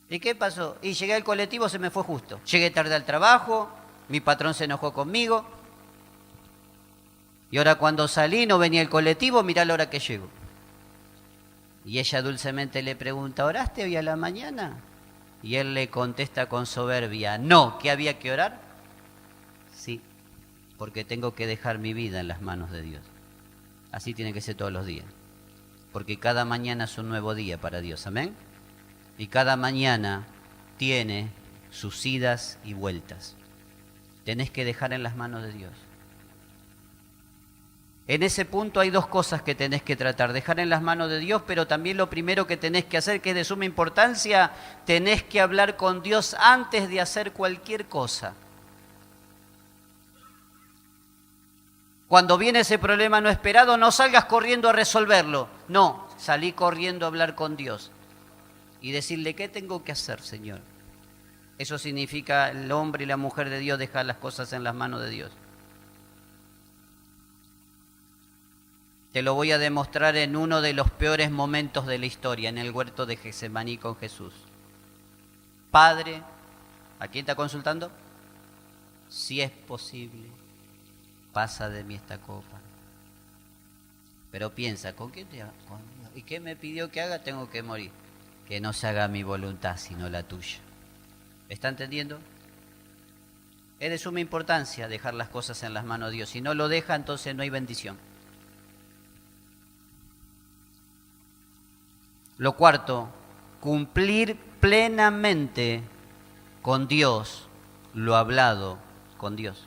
S1: ¿Y qué pasó? Y llegué al colectivo, se me fue justo. Llegué tarde al trabajo, mi patrón se enojó conmigo. Y ahora cuando salí no venía el colectivo, mirá la hora que llego. Y ella dulcemente le pregunta, ¿oraste hoy a la mañana? Y él le contesta con soberbia, no, ¿que había que orar? Sí, porque tengo que dejar mi vida en las manos de Dios. Así tiene que ser todos los días. Porque cada mañana es un nuevo día para Dios, ¿amén? Y cada mañana tiene sus idas y vueltas. Tenés que dejar en las manos de Dios. En ese punto hay dos cosas que tenés que tratar. Dejar en las manos de Dios, pero también lo primero que tenés que hacer, que es de suma importancia, tenés que hablar con Dios antes de hacer cualquier cosa. Cuando viene ese problema no esperado, no salgas corriendo a resolverlo. No, salí corriendo a hablar con Dios. Y decirle, ¿qué tengo que hacer, Señor? Eso significa el hombre y la mujer de Dios dejar las cosas en las manos de Dios. Te lo voy a demostrar en uno de los peores momentos de la historia, en el huerto de Getsemaní con Jesús. Padre, ¿a quién está consultando? Si es posible, pasa de mí esta copa. Pero piensa, ¿con quién te hago? ¿Y qué me pidió que haga? Tengo que morir. Que no se haga mi voluntad, sino la tuya. ¿Está entendiendo? Es de suma importancia dejar las cosas en las manos de Dios. Si no lo deja, entonces no hay bendición. Lo cuarto, cumplir plenamente con Dios lo hablado con Dios.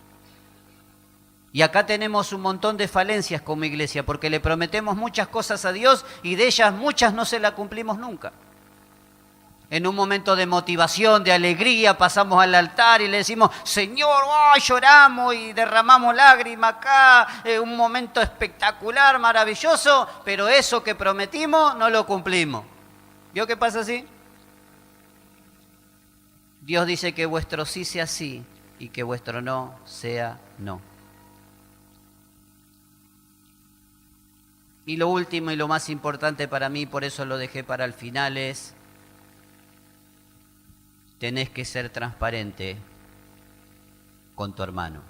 S1: Y acá tenemos un montón de falencias como iglesia, porque le prometemos muchas cosas a Dios y de ellas muchas no se las cumplimos nunca. En un momento de motivación, de alegría, pasamos al altar y le decimos, Señor, oh, lloramos y derramamos lágrimas acá, un momento espectacular, maravilloso, pero eso que prometimos no lo cumplimos. ¿Vio qué pasa así? Dios dice que vuestro sí sea sí y que vuestro no sea no. Y lo último y lo más importante para mí, por eso lo dejé para el final, es: tenés que ser transparente con tu hermano.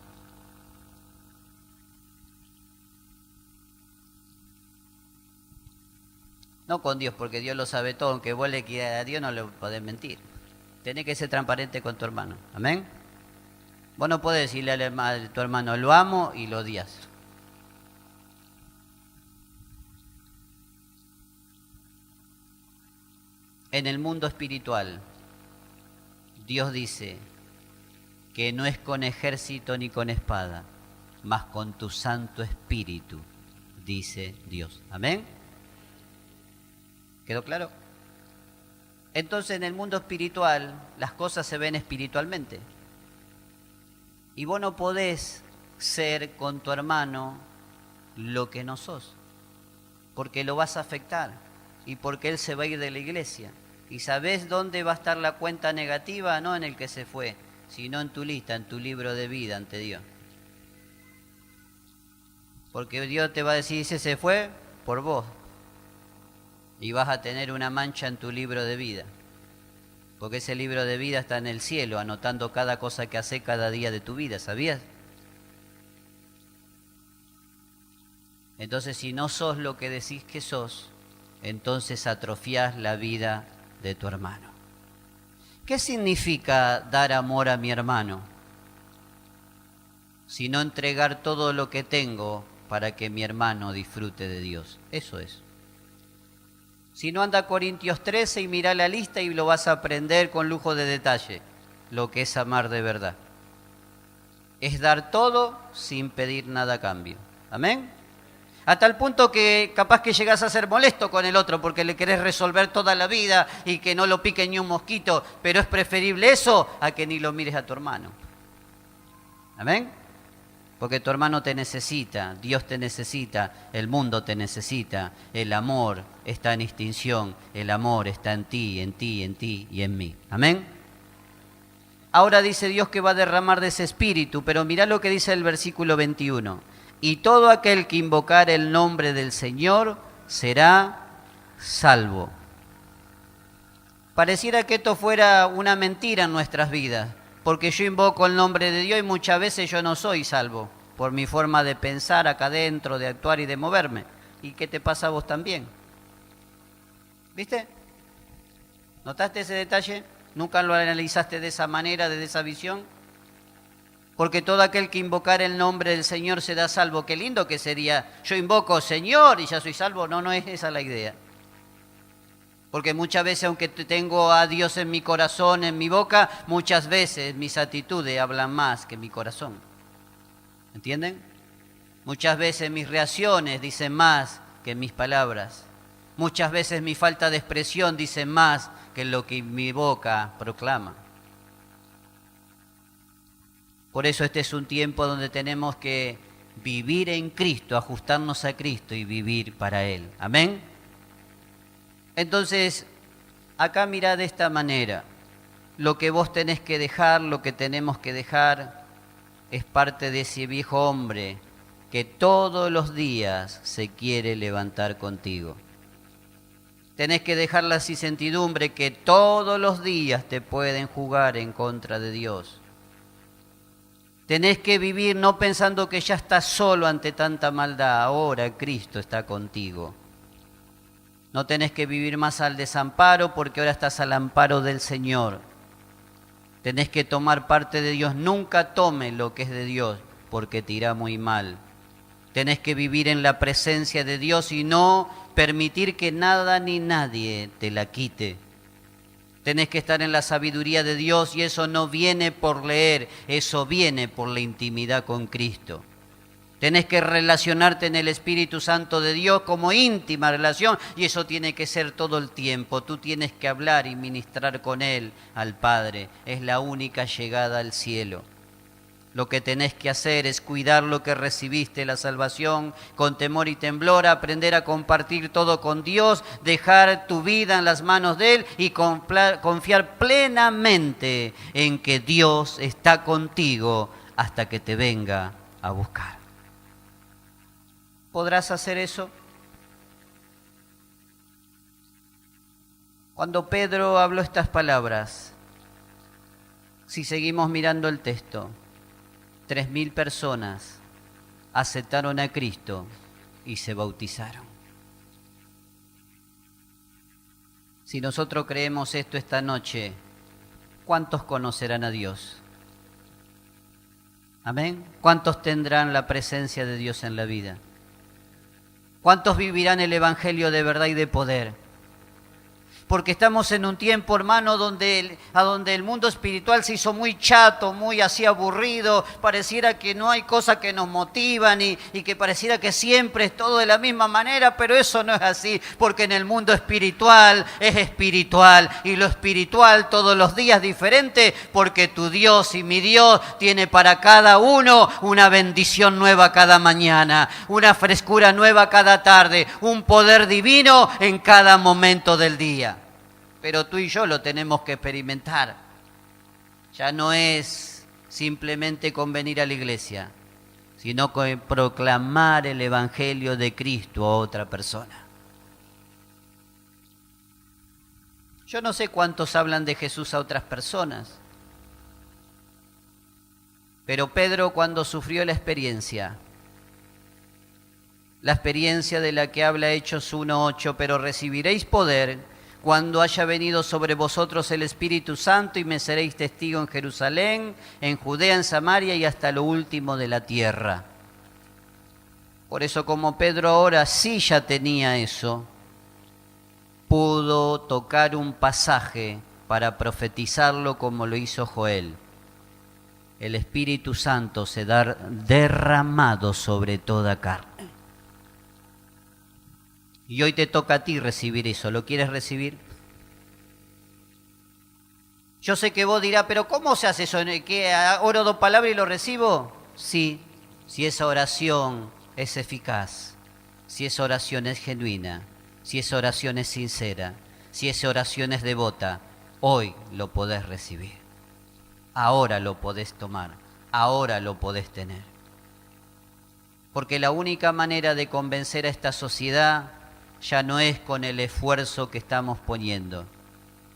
S1: No con Dios, porque Dios lo sabe todo, aunque vos le quieras a Dios no le podés mentir. Tenés que ser transparente con tu hermano. ¿Amén? Vos no podés decirle a tu hermano lo amo y lo odias. En el mundo espiritual, Dios dice que no es con ejército ni con espada, mas con tu Santo Espíritu, dice Dios. ¿Amén? ¿Quedó claro? Entonces, en el mundo espiritual, las cosas se ven espiritualmente. Y vos no podés ser con tu hermano lo que no sos, porque lo vas a afectar y porque él se va a ir de la iglesia. ¿Y sabés dónde va a estar la cuenta negativa? No en el que se fue, sino en tu lista, en tu libro de vida ante Dios. Porque Dios te va a decir, ese se fue por vos. Y vas a tener una mancha en tu libro de vida. Porque ese libro de vida está en el cielo, anotando cada cosa que haces cada día de tu vida, ¿sabías? Entonces, si no sos lo que decís que sos, entonces atrofiás la vida de tu hermano. ¿Qué significa dar amor a mi hermano? Sino entregar todo lo que tengo para que mi hermano disfrute de Dios. Eso es. Si no, anda a Corintios 13 y mira la lista y lo vas a aprender con lujo de detalle, lo que es amar de verdad. Es dar todo sin pedir nada a cambio. ¿Amén? A tal punto que capaz que llegás a ser molesto con el otro porque le querés resolver toda la vida y que no lo pique ni un mosquito, pero es preferible eso a que ni lo mires a tu hermano. ¿Amén? Porque tu hermano te necesita, Dios te necesita, el mundo te necesita, el amor está en extinción, el amor está en ti, en ti, en ti y en mí. ¿Amén? Ahora dice Dios que va a derramar de ese espíritu, pero mirá lo que dice el versículo 21. Y todo aquel que invocar el nombre del Señor será salvo. Pareciera que esto fuera una mentira en nuestras vidas, porque yo invoco el nombre de Dios y muchas veces yo no soy salvo, por mi forma de pensar acá adentro, de actuar y de moverme. ¿Y qué te pasa a vos también? ¿Viste? ¿Notaste ese detalle? ¿Nunca lo analizaste de esa manera, desde esa visión? Porque todo aquel que invocar el nombre del Señor será salvo. Qué lindo que sería, yo invoco Señor y ya soy salvo. No, no es esa la idea. Porque muchas veces, aunque tengo a Dios en mi corazón, en mi boca, muchas veces mis actitudes hablan más que mi corazón. ¿Entienden? Muchas veces mis reacciones dicen más que mis palabras. Muchas veces mi falta de expresión dice más que lo que mi boca proclama. Por eso este es un tiempo donde tenemos que vivir en Cristo, ajustarnos a Cristo y vivir para Él. ¿Amén? Entonces, acá mirá de esta manera. Lo que vos tenés que dejar, lo que tenemos que dejar, es parte de ese viejo hombre que todos los días se quiere levantar contigo. Tenés que dejar la incertidumbre que todos los días te pueden jugar en contra de Dios. Tenés que vivir no pensando que ya estás solo ante tanta maldad. Ahora Cristo está contigo. No tenés que vivir más al desamparo porque ahora estás al amparo del Señor. Tenés que tomar parte de Dios. Nunca tome lo que es de Dios porque te irá muy mal. Tenés que vivir en la presencia de Dios y no permitir que nada ni nadie te la quite. Tenés que estar en la sabiduría de Dios y eso no viene por leer, eso viene por la intimidad con Cristo. Tenés que relacionarte en el Espíritu Santo de Dios como íntima relación y eso tiene que ser todo el tiempo. Tú tienes que hablar y ministrar con Él al Padre. Es la única llegada al cielo. Lo que tenés que hacer es cuidar lo que recibiste, la salvación, con temor y temblor, aprender a compartir todo con Dios, dejar tu vida en las manos de Él y confiar plenamente en que Dios está contigo hasta que te venga a buscar. ¿Podrás hacer eso? Cuando Pedro habló estas palabras, si seguimos mirando el texto, 3.000 personas aceptaron a Cristo y se bautizaron. Si nosotros creemos esto esta noche, ¿cuántos conocerán a Dios? Amén. ¿Cuántos tendrán la presencia de Dios en la vida? ¿Cuántos vivirán el Evangelio de verdad y de poder? Porque estamos en un tiempo, hermano, donde el mundo espiritual se hizo muy chato, muy así aburrido, pareciera que no hay cosas que nos motivan y que pareciera que siempre es todo de la misma manera, pero eso no es así, porque en el mundo espiritual es espiritual y lo espiritual todos los días diferente, porque tu Dios y mi Dios tiene para cada uno una bendición nueva cada mañana, una frescura nueva cada tarde, un poder divino en cada momento del día. Pero tú y yo lo tenemos que experimentar. Ya no es simplemente con venir a la iglesia, sino con proclamar el Evangelio de Cristo a otra persona. Yo no sé cuántos hablan de Jesús a otras personas, pero Pedro, cuando sufrió la experiencia de la que habla Hechos 1:8, pero recibiréis poder cuando haya venido sobre vosotros el Espíritu Santo y me seréis testigo en Jerusalén, en Judea, en Samaria y hasta lo último de la tierra. Por eso, como Pedro ahora sí ya tenía eso, pudo tocar un pasaje para profetizarlo como lo hizo Joel. El Espíritu Santo se da derramado sobre toda carne. Y hoy te toca a ti recibir eso. ¿Lo quieres recibir? Yo sé que vos dirás, pero ¿cómo se hace eso? ¿Que oro dos palabras y lo recibo? Sí, si esa oración es eficaz, si esa oración es genuina, si esa oración es sincera, si esa oración es devota, hoy lo podés recibir. Ahora lo podés tomar, ahora lo podés tener. Porque la única manera de convencer a esta sociedad ya no es con el esfuerzo que estamos poniendo.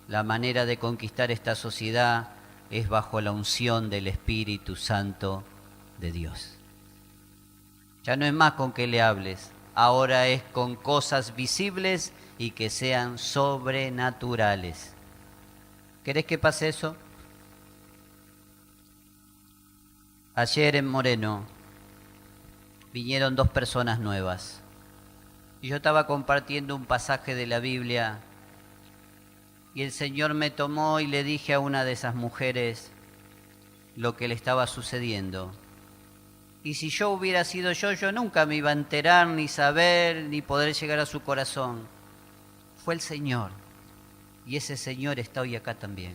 S1: La manera de conquistar esta sociedad es bajo la unción del Espíritu Santo de Dios. Ya no es más con que le hables, ahora es con cosas visibles y que sean sobrenaturales. ¿Querés que pase eso? Ayer en Moreno vinieron 2 personas nuevas. Y yo estaba compartiendo un pasaje de la Biblia y el Señor me tomó y le dije a una de esas mujeres lo que le estaba sucediendo. Y si yo hubiera sido yo nunca me iba a enterar, ni saber, ni poder llegar a su corazón. Fue el Señor. Y ese Señor está hoy acá también,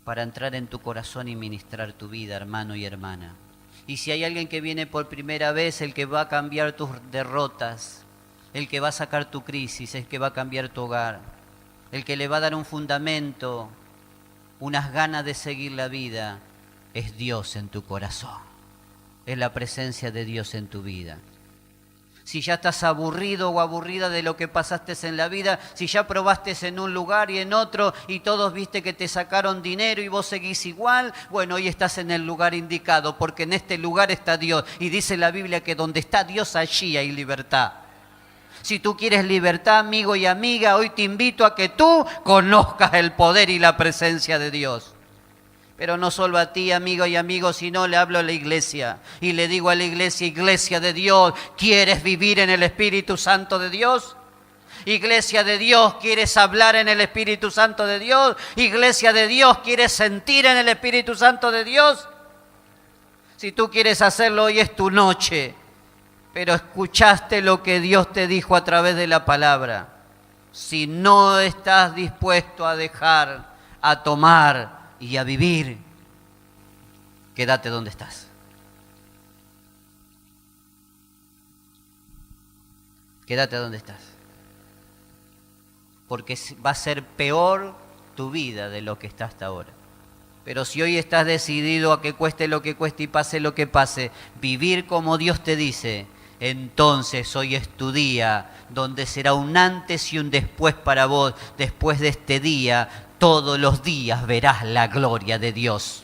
S1: para entrar en tu corazón y ministrar tu vida, hermano y hermana. Y si hay alguien que viene por primera vez, el que va a cambiar tus derrotas, el que va a sacar tu crisis, el que va a cambiar tu hogar, el que le va a dar un fundamento, unas ganas de seguir la vida, es Dios en tu corazón. Es la presencia de Dios en tu vida. Si ya estás aburrido o aburrida de lo que pasaste en la vida, si ya probaste en un lugar y en otro y todos viste que te sacaron dinero y vos seguís igual, bueno, hoy estás en el lugar indicado, porque en este lugar está Dios. Y dice la Biblia que donde está Dios, allí hay libertad. Si tú quieres libertad, amigo y amiga, hoy te invito a que tú conozcas el poder y la presencia de Dios. Pero no solo a ti, amigo y amigo, sino le hablo a la iglesia. Y le digo a la iglesia, iglesia de Dios, ¿quieres vivir en el Espíritu Santo de Dios? Iglesia de Dios, ¿quieres hablar en el Espíritu Santo de Dios? Iglesia de Dios, ¿quieres sentir en el Espíritu Santo de Dios? Si tú quieres hacerlo, hoy es tu noche. Pero escuchaste lo que Dios te dijo a través de la palabra. Si no estás dispuesto a dejar, a tomar y a vivir, quédate donde estás. Quédate donde estás. Porque va a ser peor tu vida de lo que está hasta ahora. Pero si hoy estás decidido a que cueste lo que cueste y pase lo que pase, vivir como Dios te dice, entonces hoy es tu día, donde será un antes y un después para vos. Después de este día, todos los días verás la gloria de Dios.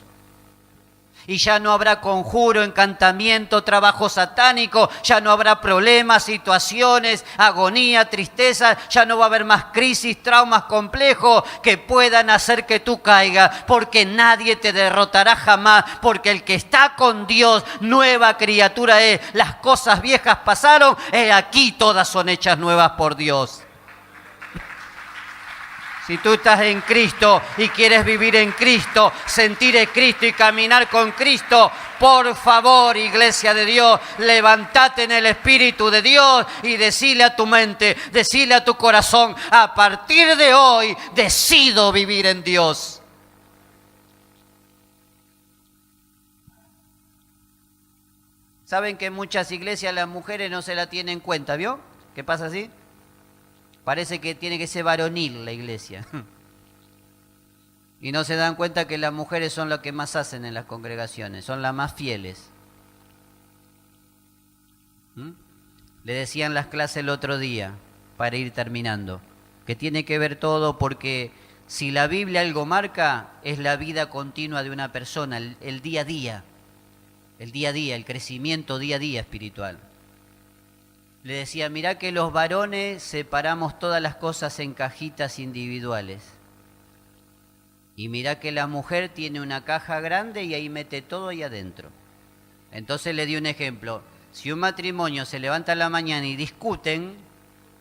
S1: Y ya no habrá conjuro, encantamiento, trabajo satánico, ya no habrá problemas, situaciones, agonía, tristeza, ya no va a haber más crisis, traumas complejos que puedan hacer que tú caigas, porque nadie te derrotará jamás, porque el que está con Dios, nueva criatura es. Las cosas viejas pasaron, aquí todas son hechas nuevas por Dios. Si tú estás en Cristo y quieres vivir en Cristo, sentir en Cristo y caminar con Cristo, por favor, iglesia de Dios, levántate en el Espíritu de Dios y decile a tu mente, decile a tu corazón, a partir de hoy decido vivir en Dios. ¿Saben que en muchas iglesias las mujeres no se la tienen en cuenta? ¿Vio? ¿Qué pasa así? Parece que tiene que ser varonil la iglesia. Y no se dan cuenta que las mujeres son las que más hacen en las congregaciones, son las más fieles. Le decían las clases el otro día, para ir terminando, que tiene que ver todo porque si la Biblia algo marca, es la vida continua de una persona, el día a día, el crecimiento día a día espiritual. Le decía, mirá que los varones separamos todas las cosas en cajitas individuales. Y mirá que la mujer tiene una caja grande y ahí mete todo ahí adentro. Entonces le di un ejemplo. Si un matrimonio se levanta a la mañana y discuten,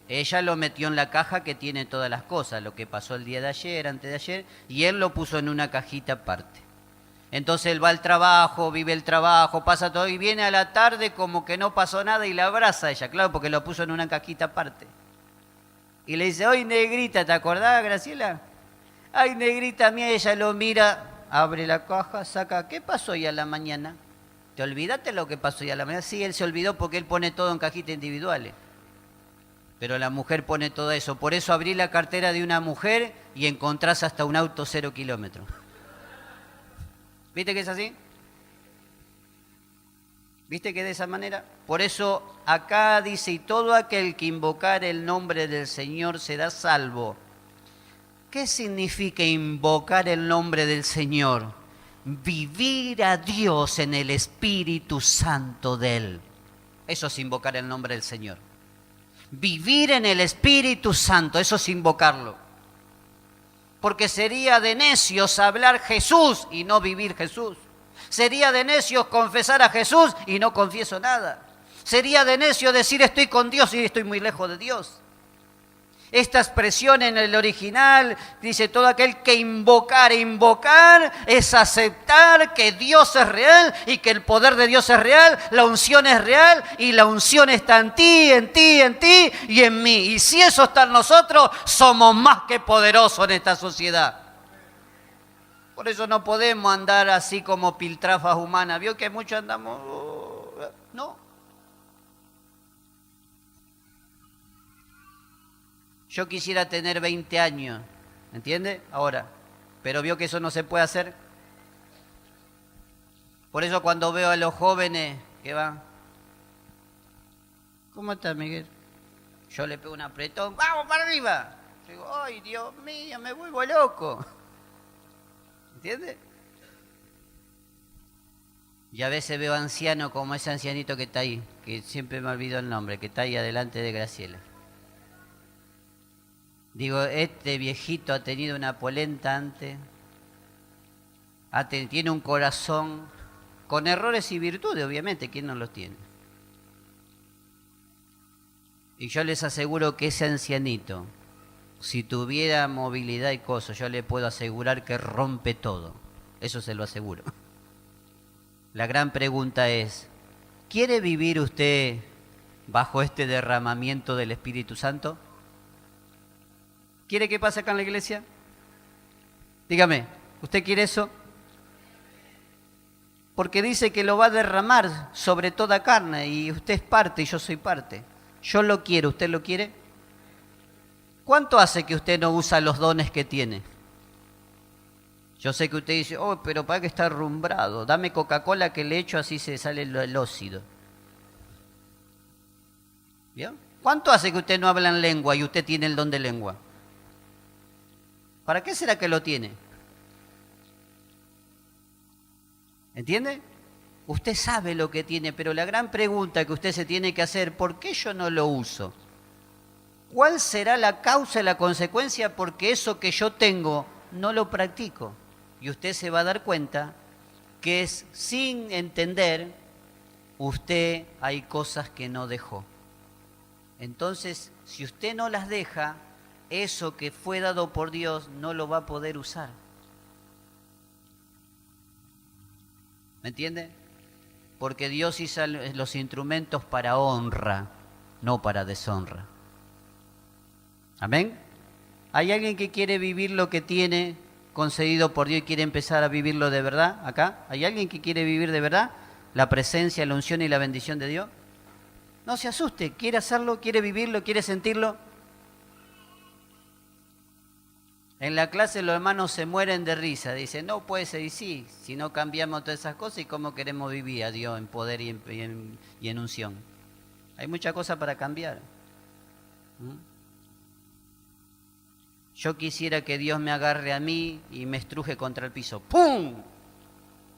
S1: ella lo metió en la caja que tiene todas las cosas, lo que pasó el día de ayer, antes de ayer, y él lo puso en una cajita aparte. Entonces él va al trabajo, vive el trabajo, pasa todo y viene a la tarde como que no pasó nada y la abraza a ella, claro, porque lo puso en una cajita aparte. Y le dice, oye, negrita, ¿te acordás, Graciela? Ay, negrita mía, ella lo mira, abre la caja, saca, ¿qué pasó hoy a la mañana? ¿Te olvidaste lo que pasó hoy a la mañana? Sí, él se olvidó porque él pone todo en cajitas individuales. Pero la mujer pone todo eso. Por eso abrí la cartera de una mujer y encontrás hasta un auto 0 kilómetros. ¿Viste que es así? ¿Viste que de esa manera? Por eso acá dice, y todo aquel que invocar el nombre del Señor será salvo. ¿Qué significa invocar el nombre del Señor? Vivir a Dios en el Espíritu Santo de Él. Eso es invocar el nombre del Señor. Vivir en el Espíritu Santo, eso es invocarlo. Porque sería de necios hablar Jesús y no vivir Jesús. Sería de necios confesar a Jesús y no confieso nada. Sería de necio decir estoy con Dios y estoy muy lejos de Dios. Esta expresión en el original dice todo aquel que invocar es aceptar que Dios es real y que el poder de Dios es real, la unción es real y la unción está en ti, en ti, en ti y en mí. Y si eso está en nosotros, somos más que poderosos en esta sociedad. Por eso no podemos andar así como piltrafas humanas. ¿Vio que muchos andamos? No. Yo quisiera tener 20 años, ¿entiende? Ahora, pero vio que eso no se puede hacer. Por eso cuando veo a los jóvenes que van, ¿cómo estás, Miguel? Yo le pego un apretón, ¡vamos para arriba! Digo, ¡ay, Dios mío, me vuelvo loco! ¿Entiende? Y a veces veo ancianos como ese ancianito que está ahí, que siempre me olvido el nombre, que está ahí adelante de Graciela. Digo, este viejito ha tenido una polenta antes, tiene un corazón con errores y virtudes, obviamente, ¿quién no los tiene? Y yo les aseguro que ese ancianito, si tuviera movilidad y cosas, yo le puedo asegurar que rompe todo, eso se lo aseguro. La gran pregunta es, ¿quiere vivir usted bajo este derramamiento del Espíritu Santo? ¿Quiere que pase acá en la iglesia? Dígame, ¿usted quiere eso? Porque dice que lo va a derramar sobre toda carne y usted es parte y yo soy parte. Yo lo quiero, ¿usted lo quiere? ¿Cuánto hace que usted no usa los dones que tiene? Yo sé que usted dice, oh, pero para que está arrumbrado, dame Coca-Cola que le echo así se sale el óxido. ¿Vio? ¿Cuánto hace que usted no habla en lengua y usted tiene el don de lengua? ¿Para qué será que lo tiene? ¿Entiende? Usted sabe lo que tiene, pero la gran pregunta que usted se tiene que hacer, ¿por qué yo no lo uso? ¿Cuál será la causa y la consecuencia porque eso que yo tengo no lo practico? Y usted se va a dar cuenta que es sin entender, usted hay cosas que no dejó. Entonces, si usted no las deja, eso que fue dado por Dios no lo va a poder usar. ¿Me entiende? Porque Dios hizo los instrumentos para honra, no para deshonra. ¿Amén? ¿Hay alguien que quiere vivir lo que tiene concedido por Dios y quiere empezar a vivirlo de verdad acá? ¿Hay alguien que quiere vivir de verdad la presencia, la unción y la bendición de Dios? No se asuste, quiere hacerlo, quiere vivirlo, quiere sentirlo. En la clase los hermanos se mueren de risa, dicen, no puede ser, y sí, si no cambiamos todas esas cosas, ¿y cómo queremos vivir a Dios en poder y en unción? Hay muchas cosas para cambiar. Yo quisiera que Dios me agarre a mí y me estruje contra el piso, ¡pum!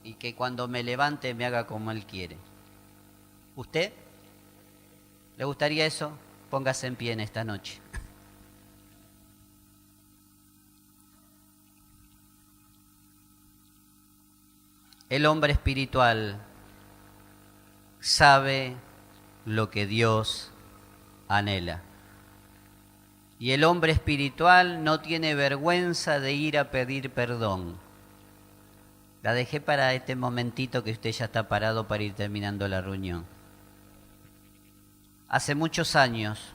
S1: Y que cuando me levante me haga como Él quiere. ¿Usted? ¿Le gustaría eso? Póngase en pie en esta noche. El hombre espiritual sabe lo que Dios anhela. Y el hombre espiritual no tiene vergüenza de ir a pedir perdón. La dejé para este momentito que usted ya está parado para ir terminando la reunión. Hace muchos años,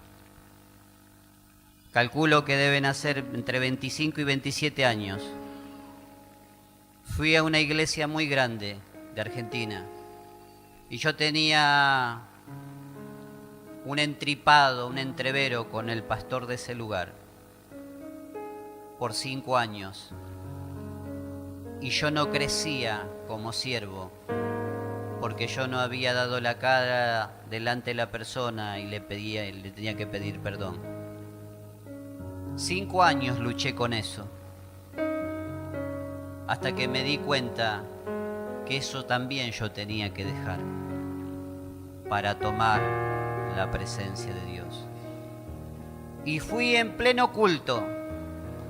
S1: calculo que deben ser entre 25 y 27 años, fui a una iglesia muy grande de Argentina y yo tenía un entripado, un entrevero con el pastor de ese lugar por 5 años y yo no crecía como siervo porque yo no había dado la cara delante de la persona y le tenía que pedir perdón. 5 años luché con eso hasta que me di cuenta que eso también yo tenía que dejar para tomar la presencia de Dios. Y fui en pleno culto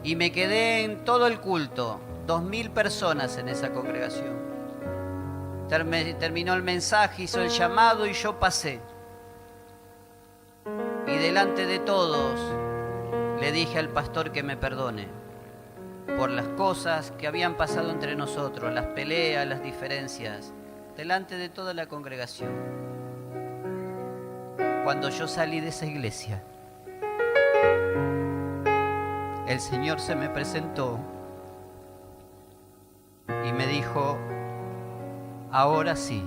S1: y me quedé en todo el culto, 2000 personas en esa congregación. Terminó el mensaje, hizo el llamado y yo pasé. Y delante de todos le dije al pastor que me perdone por las cosas que habían pasado entre nosotros, las peleas, las diferencias, delante de toda la congregación. Cuando yo salí de esa iglesia, el Señor se me presentó y me dijo, ahora sí,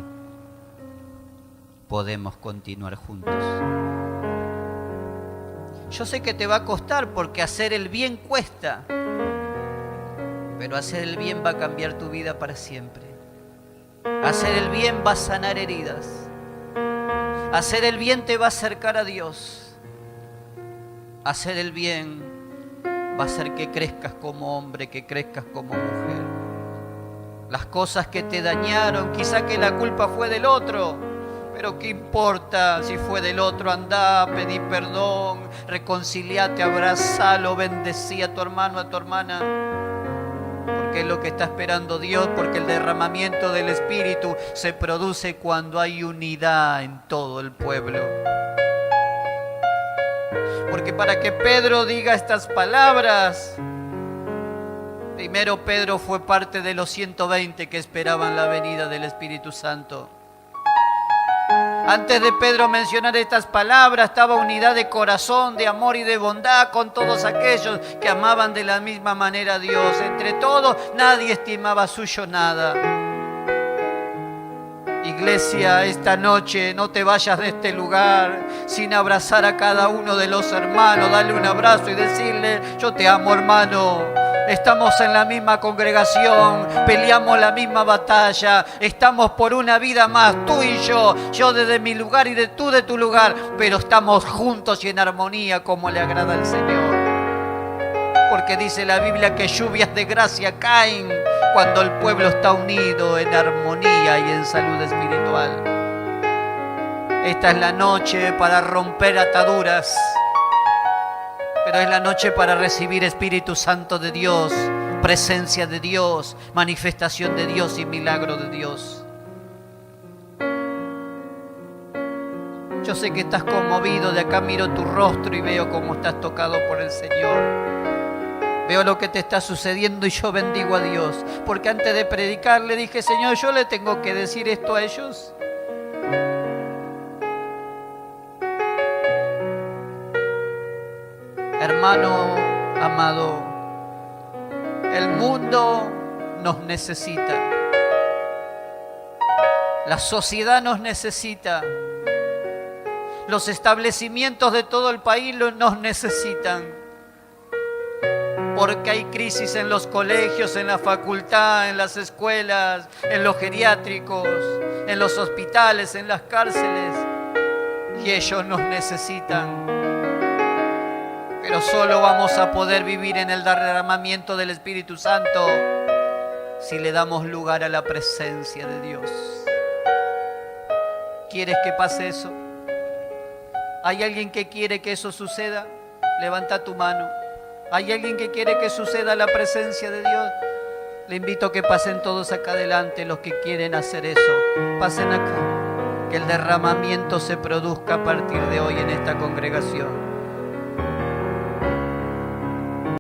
S1: podemos continuar juntos. Yo sé que te va a costar porque hacer el bien cuesta, pero hacer el bien va a cambiar tu vida para siempre. Hacer el bien va a sanar heridas. Hacer el bien te va a acercar a Dios. Hacer el bien va a hacer que crezcas como hombre, que crezcas como mujer. Las cosas que te dañaron, quizá que la culpa fue del otro, pero ¿qué importa si fue del otro? Andá, pedí perdón, reconciliate, abrazalo, bendecí a tu hermano, a tu hermana. Porque es lo que está esperando Dios, porque el derramamiento del Espíritu se produce cuando hay unidad en todo el pueblo. Porque para que Pedro diga estas palabras, primero Pedro fue parte de los 120 que esperaban la venida del Espíritu Santo. Antes de Pedro mencionar estas palabras, estaba unidad de corazón, de amor y de bondad con todos aquellos que amaban de la misma manera a Dios. Entre todos, nadie estimaba suyo nada. Iglesia, esta noche no te vayas de este lugar sin abrazar a cada uno de los hermanos, darle un abrazo y decirle, yo te amo, hermano. Estamos en la misma congregación, peleamos la misma batalla, estamos por una vida más, tú y yo desde mi lugar y tú de tu lugar, pero estamos juntos y en armonía como le agrada al Señor. Porque dice la Biblia que lluvias de gracia caen cuando el pueblo está unido en armonía y en salud espiritual. Esta es la noche para romper ataduras, pero es la noche para recibir Espíritu Santo de Dios, presencia de Dios, manifestación de Dios y milagro de Dios. Yo sé que estás conmovido, de acá miro tu rostro y veo cómo estás tocado por el Señor. Veo lo que te está sucediendo y yo bendigo a Dios, porque antes de predicar le dije, Señor, yo le tengo que decir esto a ellos. Hermano amado, el mundo nos necesita, la sociedad nos necesita, los establecimientos de todo el país nos necesitan, porque hay crisis en los colegios, en la facultad, en las escuelas, en los geriátricos, en los hospitales, en las cárceles, y ellos nos necesitan. Pero solo vamos a poder vivir en el derramamiento del Espíritu Santo si le damos lugar a la presencia de Dios. ¿Quieres que pase eso? ¿Hay alguien que quiere que eso suceda? Levanta tu mano. ¿Hay alguien que quiere que suceda la presencia de Dios? Le invito a que pasen todos acá adelante, los que quieren hacer eso. Pasen acá. Que el derramamiento se produzca a partir de hoy en esta congregación.